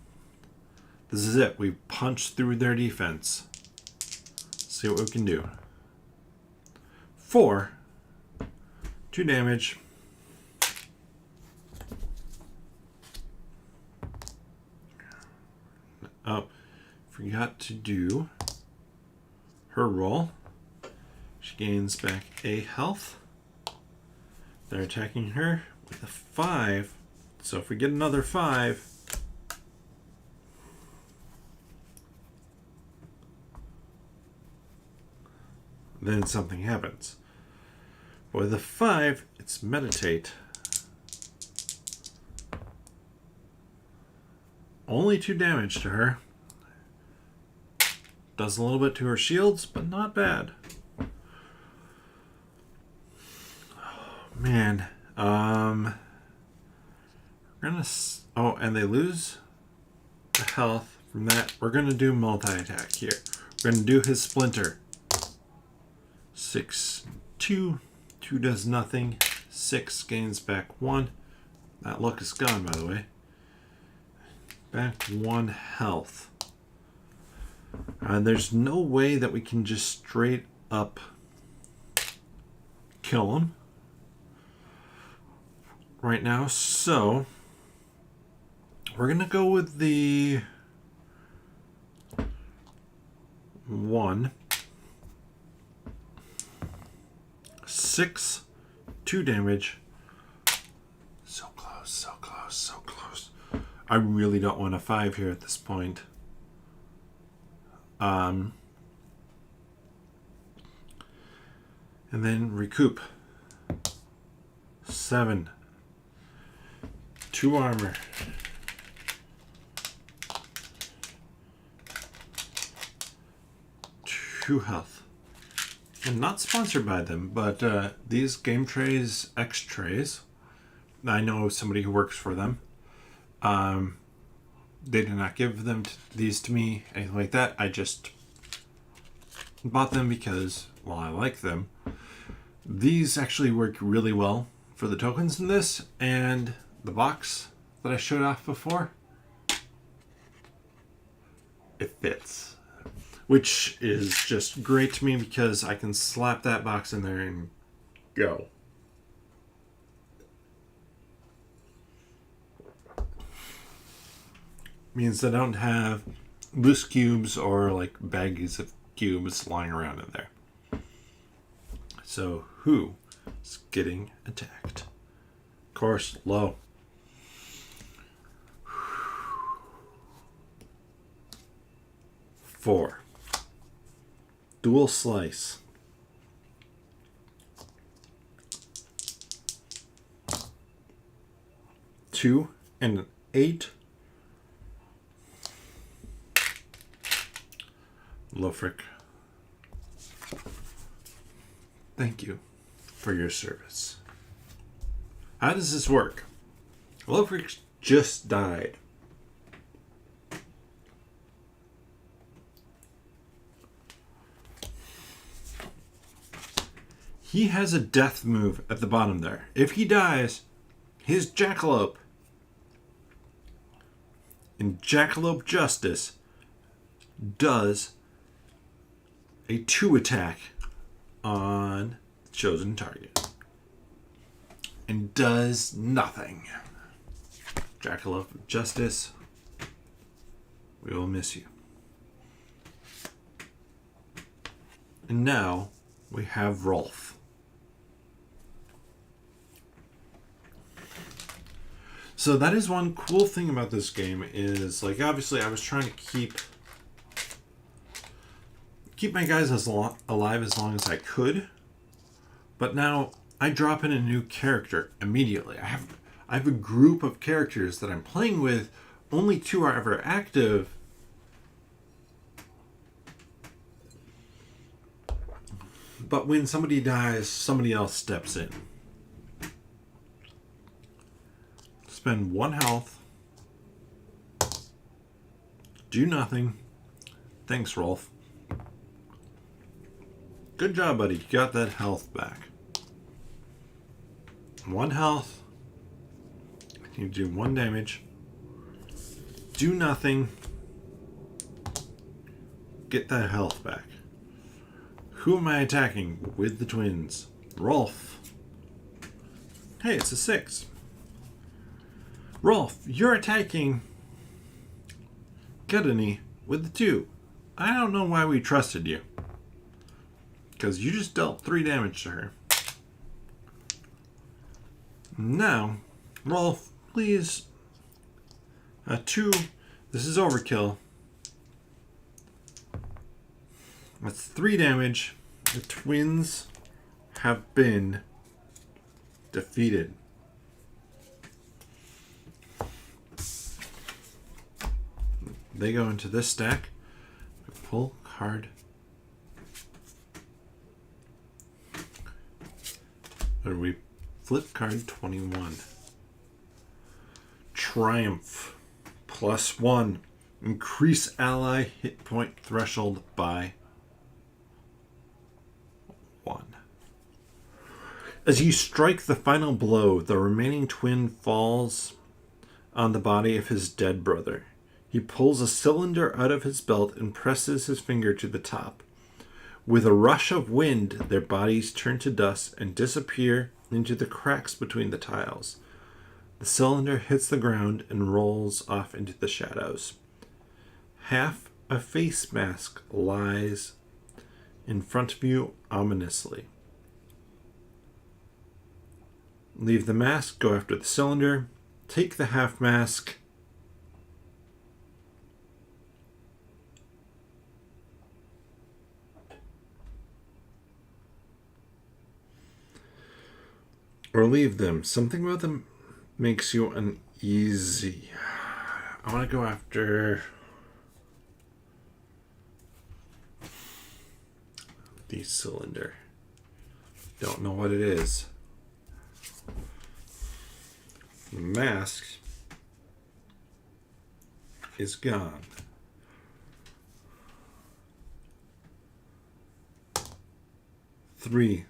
This is it. We punch through their defense. See what we can do. 4. 2 damage. Oh, forgot to do her roll. She gains back a health. They're attacking her with a 5. So if we get another 5, then something happens. But with a 5, it's meditate. Only 2 damage to her. Does a little bit to her shields, but not bad. Man. We're gonna... Oh, and they lose the health from that. We're gonna do multi-attack here. We're gonna do his splinter. 6, 2. 2 does nothing. 6 gains back 1. That luck is gone, by the way. Back 1 health. There's no way that we can just straight up kill him right now, so we're gonna go with the 1, 6, 2 damage. So close, so close, so close. I really don't want a 5 here at this point. And then recoup. 7. 2 armor. 2 health. And not sponsored by them, but these game trays, X trays, I know somebody who works for them. They did not give them these to me, anything like that. I just bought them because, well, I like them. These actually work really well for the tokens in this, and the box that I showed off before, it fits. Which is just great to me because I can slap that box in there and go. Means I don't have loose cubes or like bags of cubes lying around in there. So who is getting attacked? Of course, low. Four. Dual slice. 2 and an 8. Lofric, thank you for your service. How does this work? Lofric just died. He has a death move at the bottom there. If he dies, his Jackalope in Jackalope Justice does a 2 attack on the chosen target and does nothing. Jackalope Justice, we will miss you. And now we have Rolf. So that is one cool thing about this game is, like, obviously I was trying to keep my guys alive as long as I could, but now I drop in a new character immediately. I have a group of characters that I'm playing with. Only 2 are ever active. But when somebody dies, somebody else steps in. Spend 1 health. Do nothing. Thanks, Rolf. Good job, buddy. You got that health back. 1 health. You do 1 damage. Do nothing. Get that health back. Who am I attacking with the twins? Rolf. Hey, it's a 6. Rolf, you're attacking Gudani with the 2. I don't know why we trusted you. Because you just dealt 3 damage to her. Now, Rolf, please. 2. This is overkill. That's 3 damage. The twins have been defeated. They go into this stack. Pull card. What are we Flip card 21. Triumph. +1. Increase ally hit point threshold by 1. As you strike the final blow, the remaining twin falls on the body of his dead brother. He pulls a cylinder out of his belt and presses his finger to the top. With a rush of wind, their bodies turn to dust and disappear into the cracks between the tiles. The cylinder hits the ground and rolls off into the shadows. Half a face mask lies in front of you ominously. Leave the mask, go after the cylinder, take the half mask, or leave them. Something about them makes you uneasy. I want to go after the cylinder. Don't know what it is. The mask is gone. Three,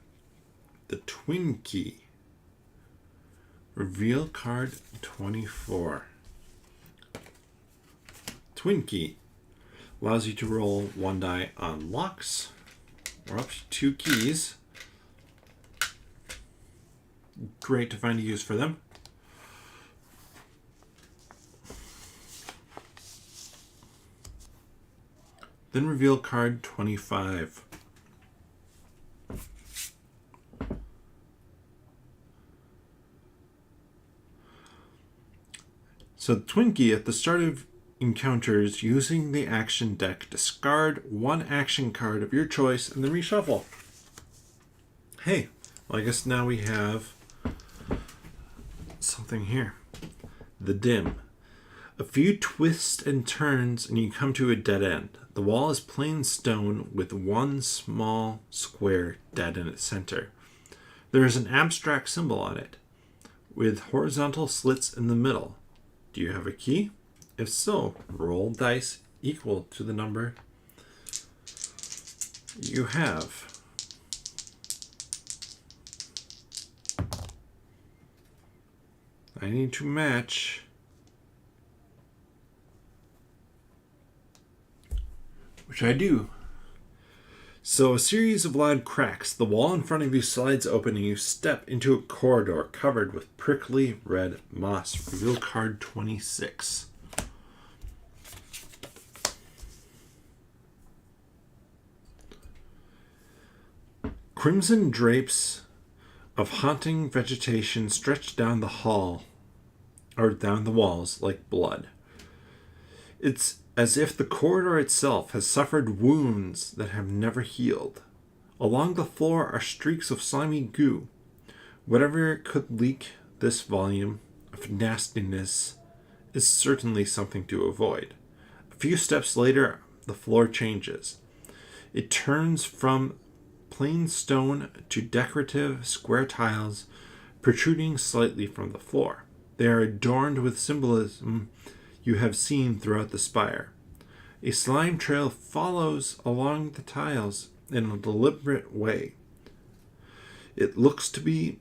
the twin key. Reveal card 24. Twin key allows you to roll 1 die on locks or up to 2 keys. Great to find a use for them. Then reveal card 25. So the twin key at the start of encounters, using the action deck, discard 1 action card of your choice and then reshuffle. Hey, well, I guess now we have something here. The dim. A few twists and turns and you come to a dead end. The wall is plain stone with 1 small square dead in its center. There is an abstract symbol on it with horizontal slits in the middle. Do you have a key? If so, roll dice equal to the number you have. I need to match which I do. So a series of loud cracks. The wall in front of you slides open and you step into a corridor covered with prickly red moss. Reveal card 26. Crimson drapes of haunting vegetation stretch down the hall, or down the walls like blood. It's as if the corridor itself has suffered wounds that have never healed. Along the floor are streaks of slimy goo. Whatever could leak this volume of nastiness is certainly something to avoid. A few steps later, the floor changes. It turns from plain stone to decorative square tiles protruding slightly from the floor. They are adorned with symbolism you have seen throughout the spire. A slime trail follows along the tiles in a deliberate way. It looks to be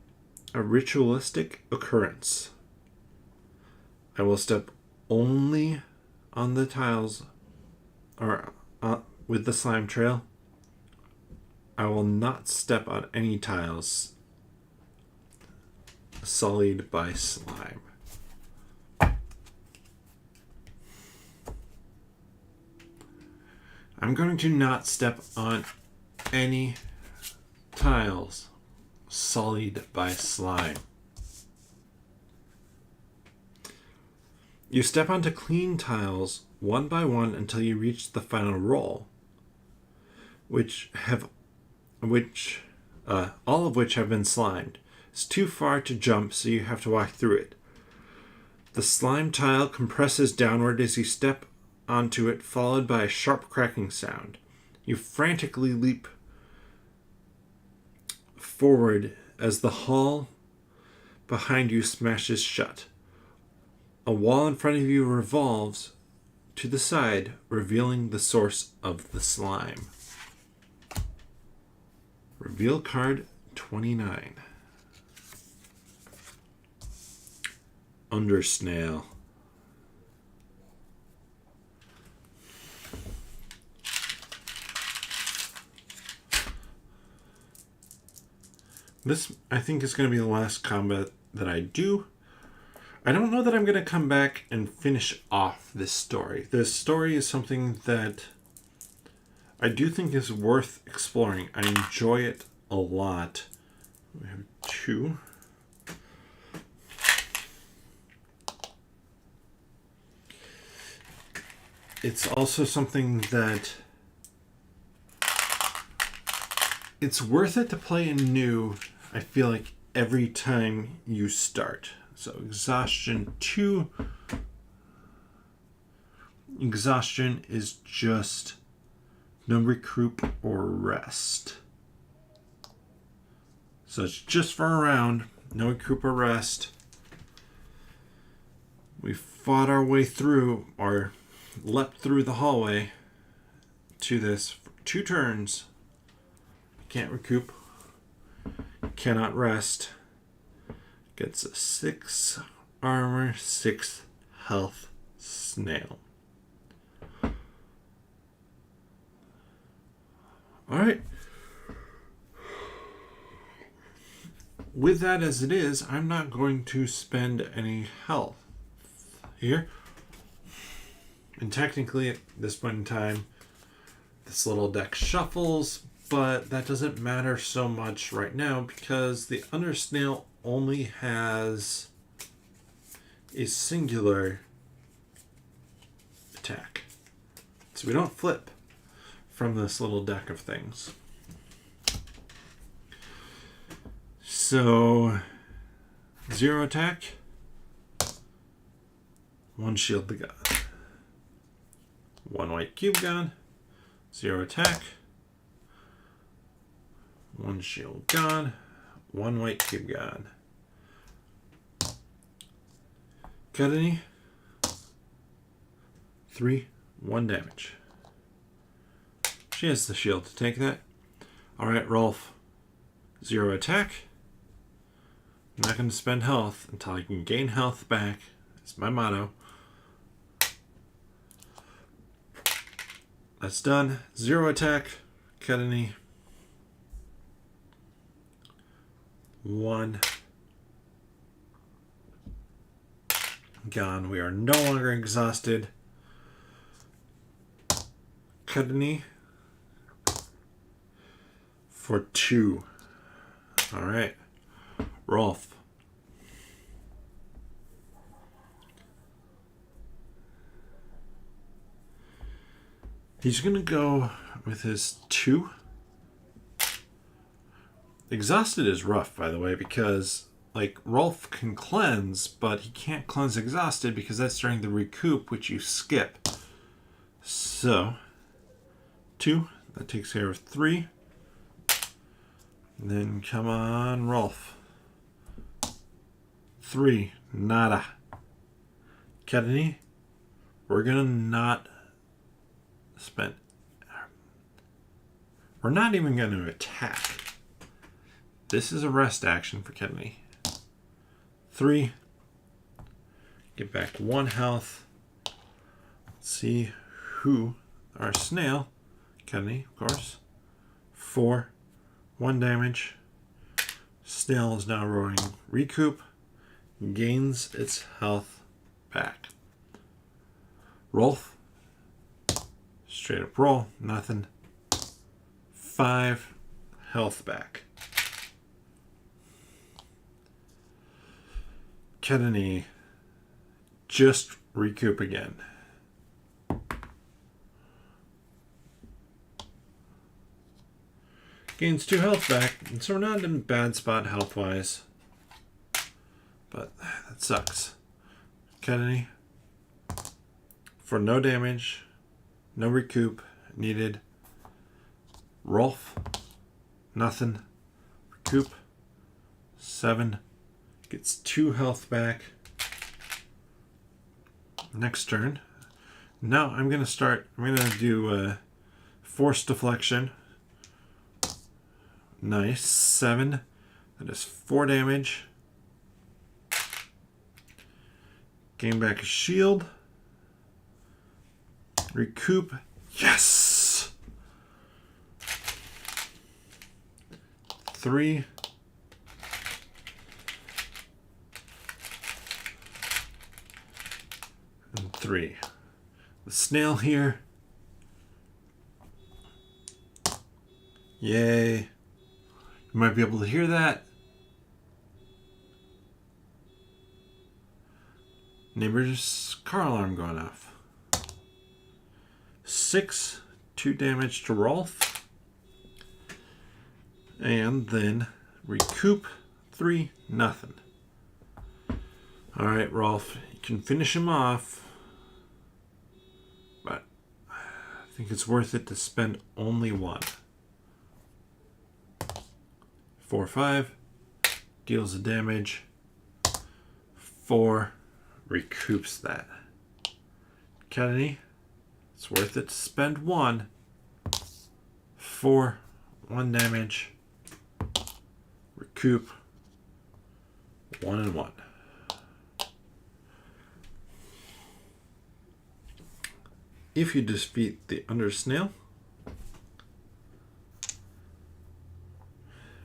a ritualistic occurrence. I will step only on the tiles or with the slime trail. I will not step on any tiles sullied by slime. I'm going to not step on any tiles sullied by slime. You step onto clean tiles one by one until you reach the final roll, all of which have been slimed. It's too far to jump, so you have to walk through it. The slime tile compresses downward as you step onto it, followed by a sharp cracking sound. You frantically leap forward as the hall behind you smashes shut. A wall in front of you revolves to the side, revealing the source of the slime. Reveal card 29. Undersnail. This, I think, is going to be the last combat that I do. I don't know that I'm going to come back and finish off this story. This story is something that I do think is worth exploring. I enjoy it a lot. We have 2. It's also something that it's worth it to play in new, I feel like, every time you start. So exhaustion 2. Exhaustion is just no recruit or rest. So it's just for a round, no recruit or rest. We fought our way through, or leapt through the hallway to this for 2 turns. Can't recoup. Cannot rest. Gets a 6 armor, 6 health snail. Alright. With that as it is, I'm not going to spend any health here. And technically, at this point in time, this little deck shuffles, but that doesn't matter so much right now because the Undersnail only has a singular attack. So we don't flip from this little deck of things. So 0 attack, 1 shield the god. 1 white cube god, 0 attack, 1 shield god, 1 white cube god. Got any? 3, 1 damage. She has the shield to take that. Alright, Rolf. 0 attack. I'm not going to spend health until I can gain health back. That's my motto. That's done. 0 attack. Cut any. 1. Gone. We are no longer exhausted. Cut any. For 2. Alright. Rolf. He's going to go with his 2. Exhausted is rough, by the way, because, like, Rolf can cleanse, but he can't cleanse exhausted because that's during the recoup, which you skip. So, 2. That takes care of 3. And then, come on, Rolf. 3. Nada. Kennedy, we're going to not spend... We're not even going to attack. This is a rest action for Kennedy. 3. Get back 1 health. Let's see who... Our snail. Kennedy, of course. 4. 1 damage. Snail is now rolling recoup. Gains its health back. Rolf. Straight up roll. Nothing. 5 health back. Kennedy. Just recoup again. Gains 2 health back, and so we're not in a bad spot health-wise. But that sucks. Kennedy, for no damage, no recoup needed. Rolf, nothing. Recoup, 7. Gets 2 health back. Next turn. Now I'm going to do Force Deflection. Nice. 7. That is 4 damage. Gain back a shield. Recoup. Yes! 3. And 3. The snail here. Yay. You might be able to hear that. Neighbor's car alarm going off. 6. 2 damage to Rolf. And then recoup. 3. Nothing. Alright, Rolf. You can finish him off. But I think it's worth it to spend only 1. 4, 5. Deals the damage. 4. Recoups that. Kennedy, it's worth it to spend 1. 4. 1 damage. Recoup. 1 and 1. If you defeat the Undersnail,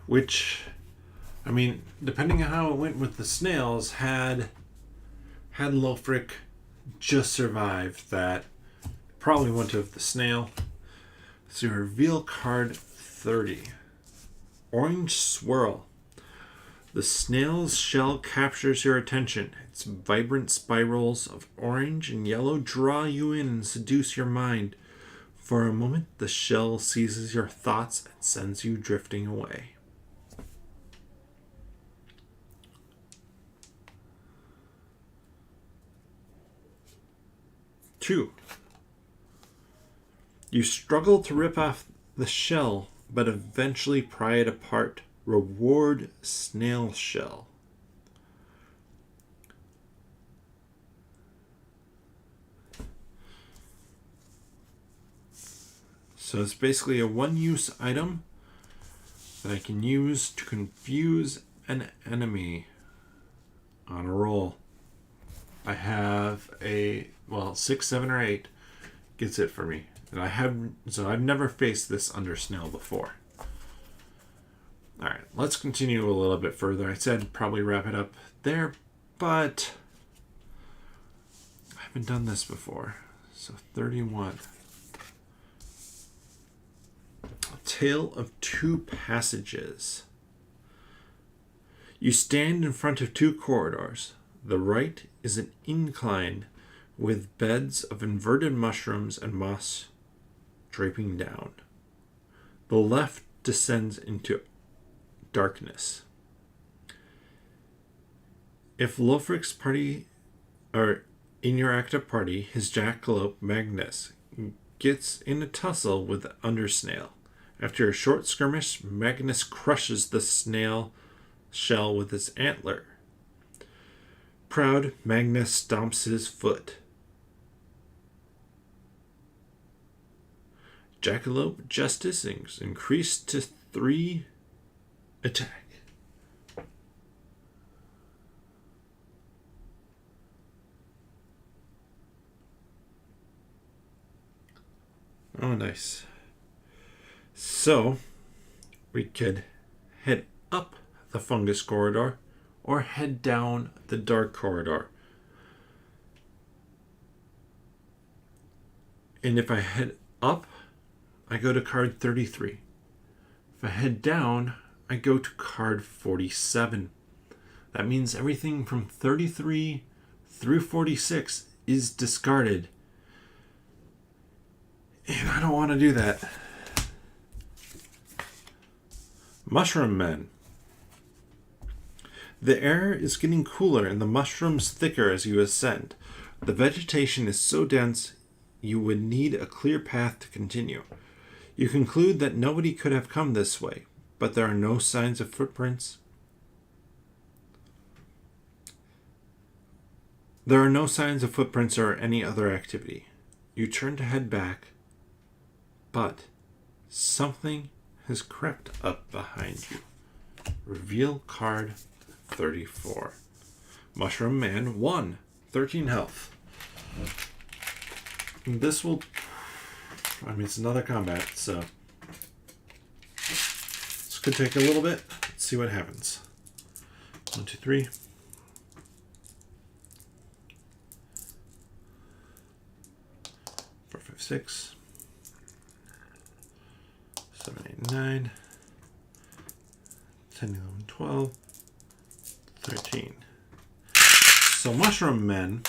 which, I mean, depending on how it went with the snails, had Lofric just survived that, probably wouldn't have the snail. So reveal card 30. Orange Swirl. The snail's shell captures your attention. Its vibrant spirals of orange and yellow draw you in and seduce your mind. For a moment, the shell seizes your thoughts and sends you drifting away. Two. You struggle to rip off the shell, but eventually pry it apart. Reward Snail Shell. So it's basically a one-use item that I can use to confuse an enemy on a roll. I have a, 6, 7, or 8 gets it for me. And I've never faced this Undersnail before. Alright, let's continue a little bit further. I said probably wrap it up there, but I haven't done this before. So 31. A Tale of Two Passages. You stand in front of 2 corridors. The right is an incline with beds of inverted mushrooms and moss draping down. The left descends into darkness. If Lofric's party, or in your active party, his jackalope Magnus gets in a tussle with the Undersnail. After a short skirmish, Magnus crushes the snail shell with his antler. Proud, Magnus stomps his foot. Jackalope Justice is increased to 3 attack. Oh, nice. So, we could head up the fungus corridor or head down the dark corridor. And if I head up, I go to card 33. If I head down, I go to card 47. That means everything from 33 through 46 is discarded. And I don't want to do that. Mushroom Men. The air is getting cooler and the mushrooms thicker as you ascend. The vegetation is so dense you would need a clear path to continue. You conclude that nobody could have come this way, but there are no signs of footprints. There are no signs of footprints or any other activity. You turn to head back, but something has crept up behind you. Reveal card 34. Mushroom Man 1, 13 health. This will... it's another combat, so... this could take a little bit. Let's see what happens. 1, 2, 3. 4, 5, 6. 7, 8, 9. 10, 11, 12. 13. So Mushroom Men,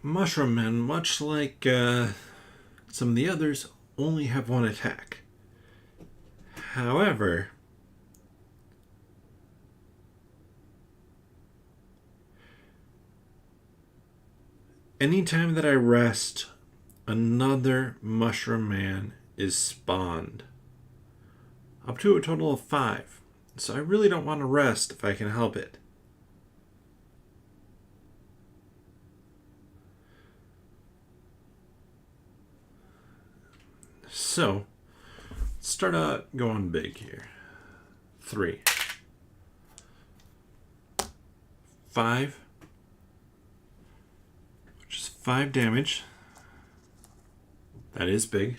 much like some of the others, only have one attack. However, anytime that I rest, another Mushroom Man is spawned. Up to a total of 5. So I really don't want to rest if I can help it. So, let's start out going big here. 3. 5. Which is 5 damage. That is big.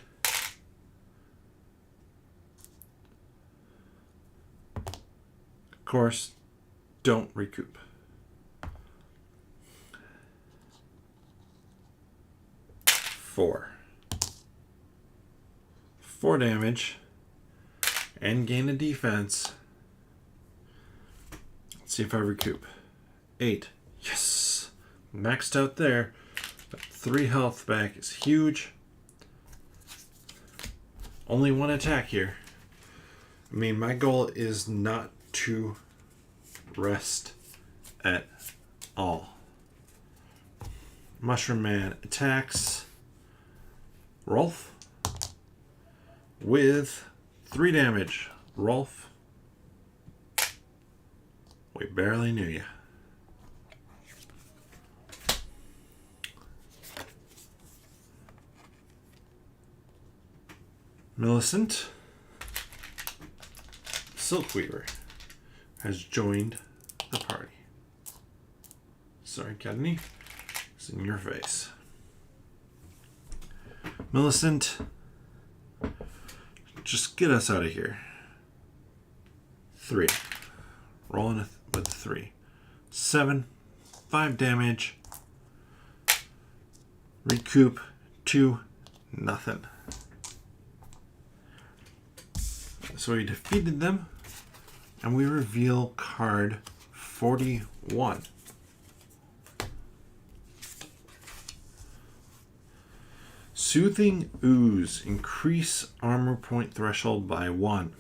Of course, don't recoup. 4. 4 damage and gain a defense. Let's see if I recoup. 8. Yes! Maxed out there. But 3 health back is huge. Only 1 attack here. I mean, my goal is not to rest at all. Mushroom Man attacks Rolf with 3 damage. Rolf, we barely knew you. Millicent Silkweaver has joined the party. Sorry, Cadney. It's in your face. Millicent, just get us out of here. 3. Rolling with 3. 7. 5 damage. Recoup 2. Nothing. So we defeated them, and we reveal card 41. Soothing Ooze. Increase armor point threshold by 1.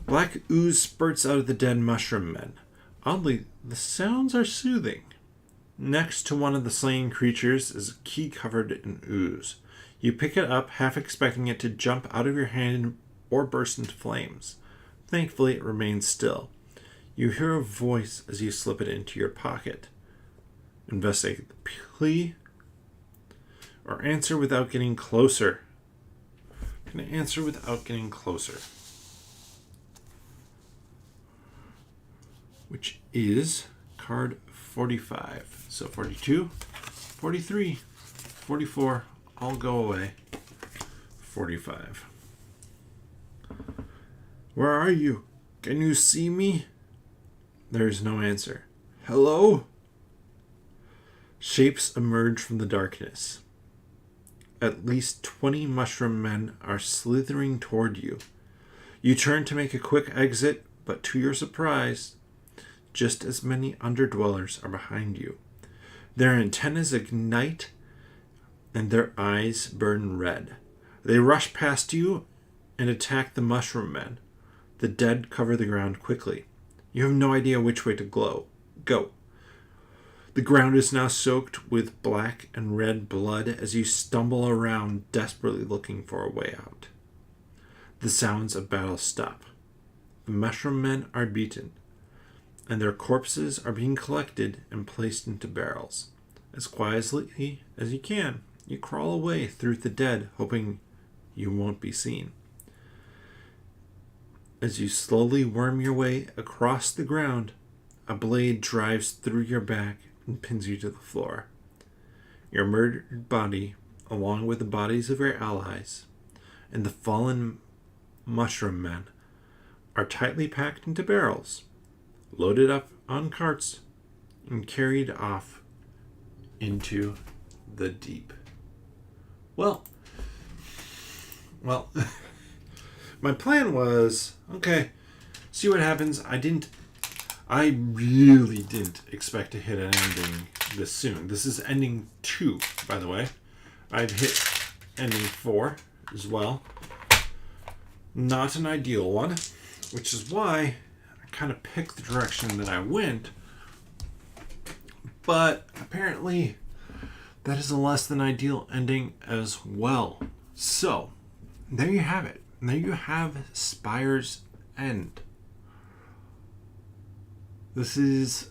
Black ooze spurts out of the dead mushroom men. Oddly, the sounds are soothing. Next to one of the slain creatures is a key covered in ooze. You pick it up, half expecting it to jump out of your hand or burst into flames. Thankfully, it remains still. You hear a voice as you slip it into your pocket. Investigate the plea or answer without getting closer. I'm going to answer without getting closer. Which is card 45. So 42, 43, 44, all go away. 45. Where are you? Can you see me? There's no answer. Hello? Shapes emerge from the darkness. At least 20 mushroom men are slithering toward you. You turn to make a quick exit, but to your surprise, just as many underdwellers are behind you. Their antennas ignite and their eyes burn red. They rush past you and attack the mushroom men. The dead cover the ground quickly. You have no idea which way to go. The ground is now soaked with black and red blood as you stumble around, desperately looking for a way out. The sounds of battle stop. The mushroom men are beaten. and their corpses are being collected and placed into barrels. As quietly as you can, you crawl away through the dead, hoping you won't be seen. As you slowly worm your way across the ground, a blade drives through your back and pins you to the floor. Your murdered body, along with the bodies of your allies and the fallen mushroom men, are tightly packed into barrels, loaded up on carts, and carried off into the deep. Well, my plan was, okay, see what happens. I really didn't expect to hit an ending this soon. This is ending 2, by the way. I've hit ending 4 as well. Not an ideal one, which is why I kind of picked the direction that I went. But apparently that is a less than ideal ending as well. So, there you have it. There you have Spire's End. This is...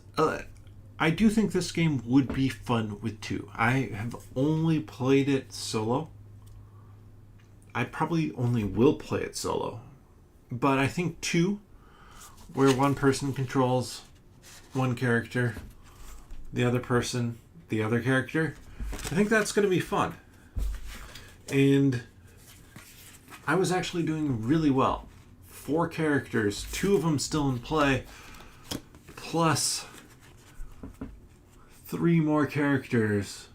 I do think this game would be fun with 2. I have only played it solo. I probably only will play it solo. But I think 2, where one person controls one character, the other person, the other character, I think that's going to be fun. And I was actually doing really well. 4 characters, 2 of them still in play, plus 3 more characters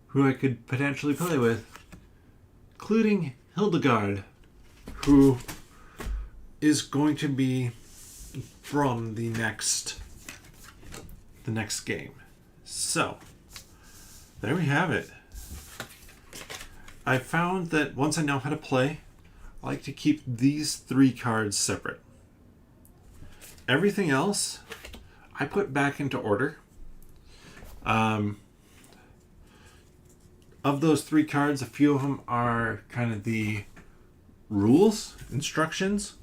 who I could potentially play with, including Hildegard, who is going to be from the next game. So, there we have it. I found that once I know how to play, I like to keep these 3 cards separate. Everything else, I put back into order. Of those 3 cards, a few of them are kind of the rules, instructions.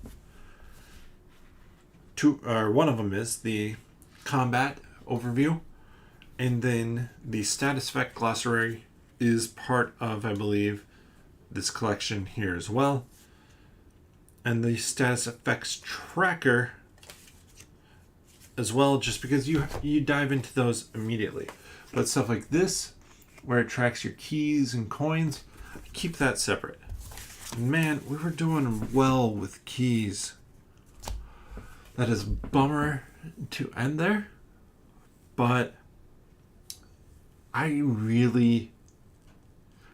One of them is the combat overview, and then the status effect glossary is part of, I believe, this collection here as well. And the status effects tracker as well, just because you dive into those immediately. But stuff like this, where it tracks your keys and coins, keep that separate. Man, we were doing well with keys. That is a bummer to end there, but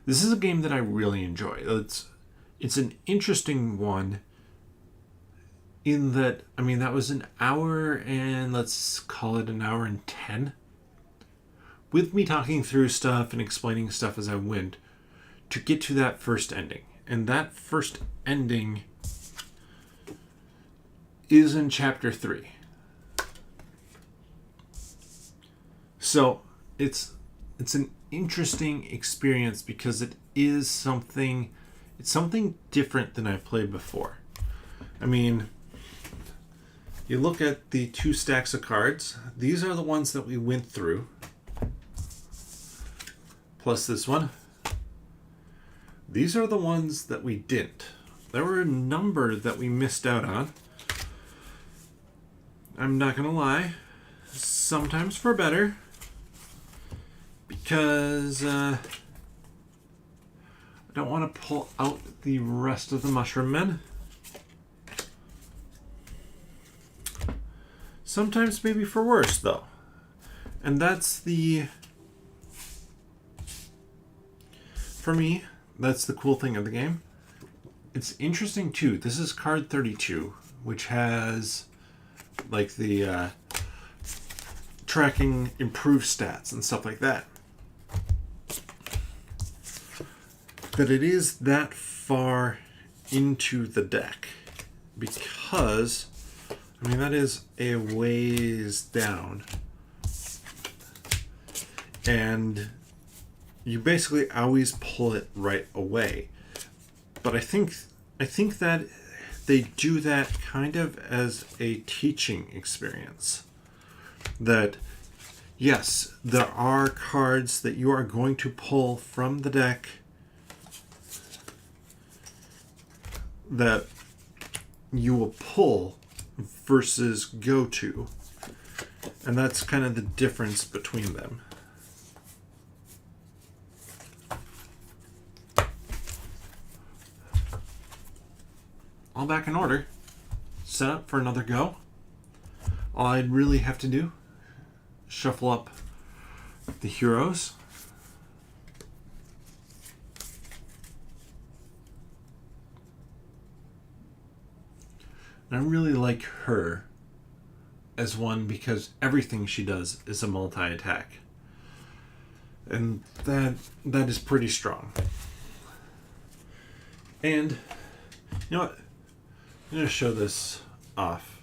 this is a game that I really enjoy. It's an interesting one in that, I mean, that was an hour and let's call it an hour and 10 with me talking through stuff and explaining stuff as I went to get to that first ending. And that first ending is in chapter 3. So it's an interesting experience because it's something different than I've played before. I mean, you look at the 2 stacks of cards. These are the ones that we went through. Plus this one. These are the ones that we didn't. There were a number that we missed out on. I'm not going to lie. Sometimes for better. Because I don't want to pull out the rest of the mushroom men. Sometimes maybe for worse, though. And that's for me, that's the cool thing of the game. It's interesting, too. This is card 32, which has like the tracking improved stats and stuff like that. That it is that far into the deck, because I mean that is a ways down, and you basically always pull it right away. But I think that they do that kind of as a teaching experience. That, yes, there are cards that you are going to pull from the deck that you will pull versus go to. And that's kind of the difference between them. All back in order. Set up for another go. All I'd really have to do, shuffle up the heroes. And I really like her as one because everything she does is a multi-attack. And that is pretty strong. And you know what? I'm going to show this off.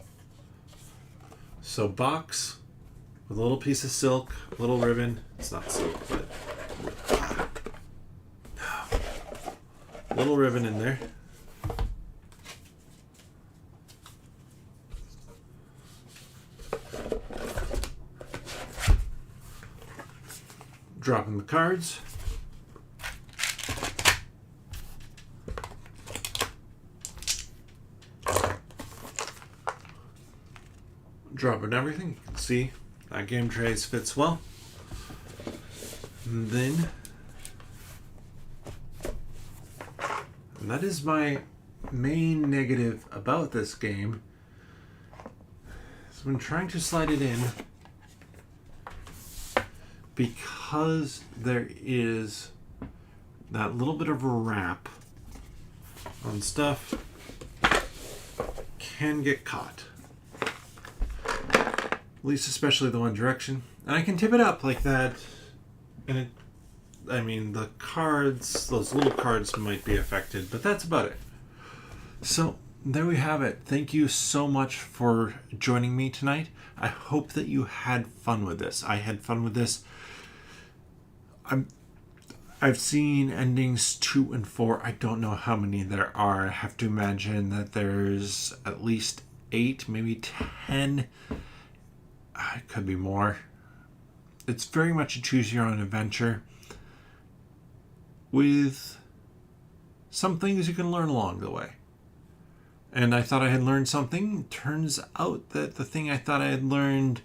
So box with a little piece of silk, a little ribbon. It's not silk, but little ribbon in there. Dropping the cards. Dropping everything. You can see that game trays fits well. And then, and that is my main negative about this game. So when trying to slide it in, because there is that little bit of a wrap on stuff, can get caught. At least especially the one direction. And I can tip it up like that. And it, I mean, the cards, those little cards might be affected, but that's about it. So there we have it. Thank you so much for joining me tonight. I hope that you had fun with this. I had fun with this. I've seen endings 2 and 4. I don't know how many there are. I have to imagine that there's at least 8, maybe 10. It could be more. It's very much a choose your own adventure with some things you can learn along the way. And I thought I had learned something. Turns out that the thing I thought I had learned,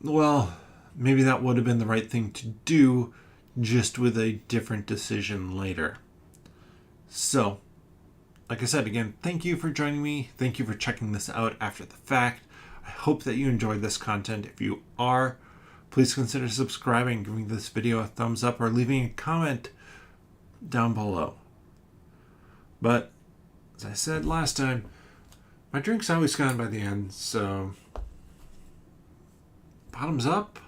well, maybe that would have been the right thing to do, just with a different decision later. So, like I said again, thank you for joining me. Thank you for checking this out after the fact. I hope that you enjoyed this content. If you are, please consider subscribing, giving this video a thumbs up, or leaving a comment down below. But, as I said last time, my drink's always gone by the end, so bottoms up.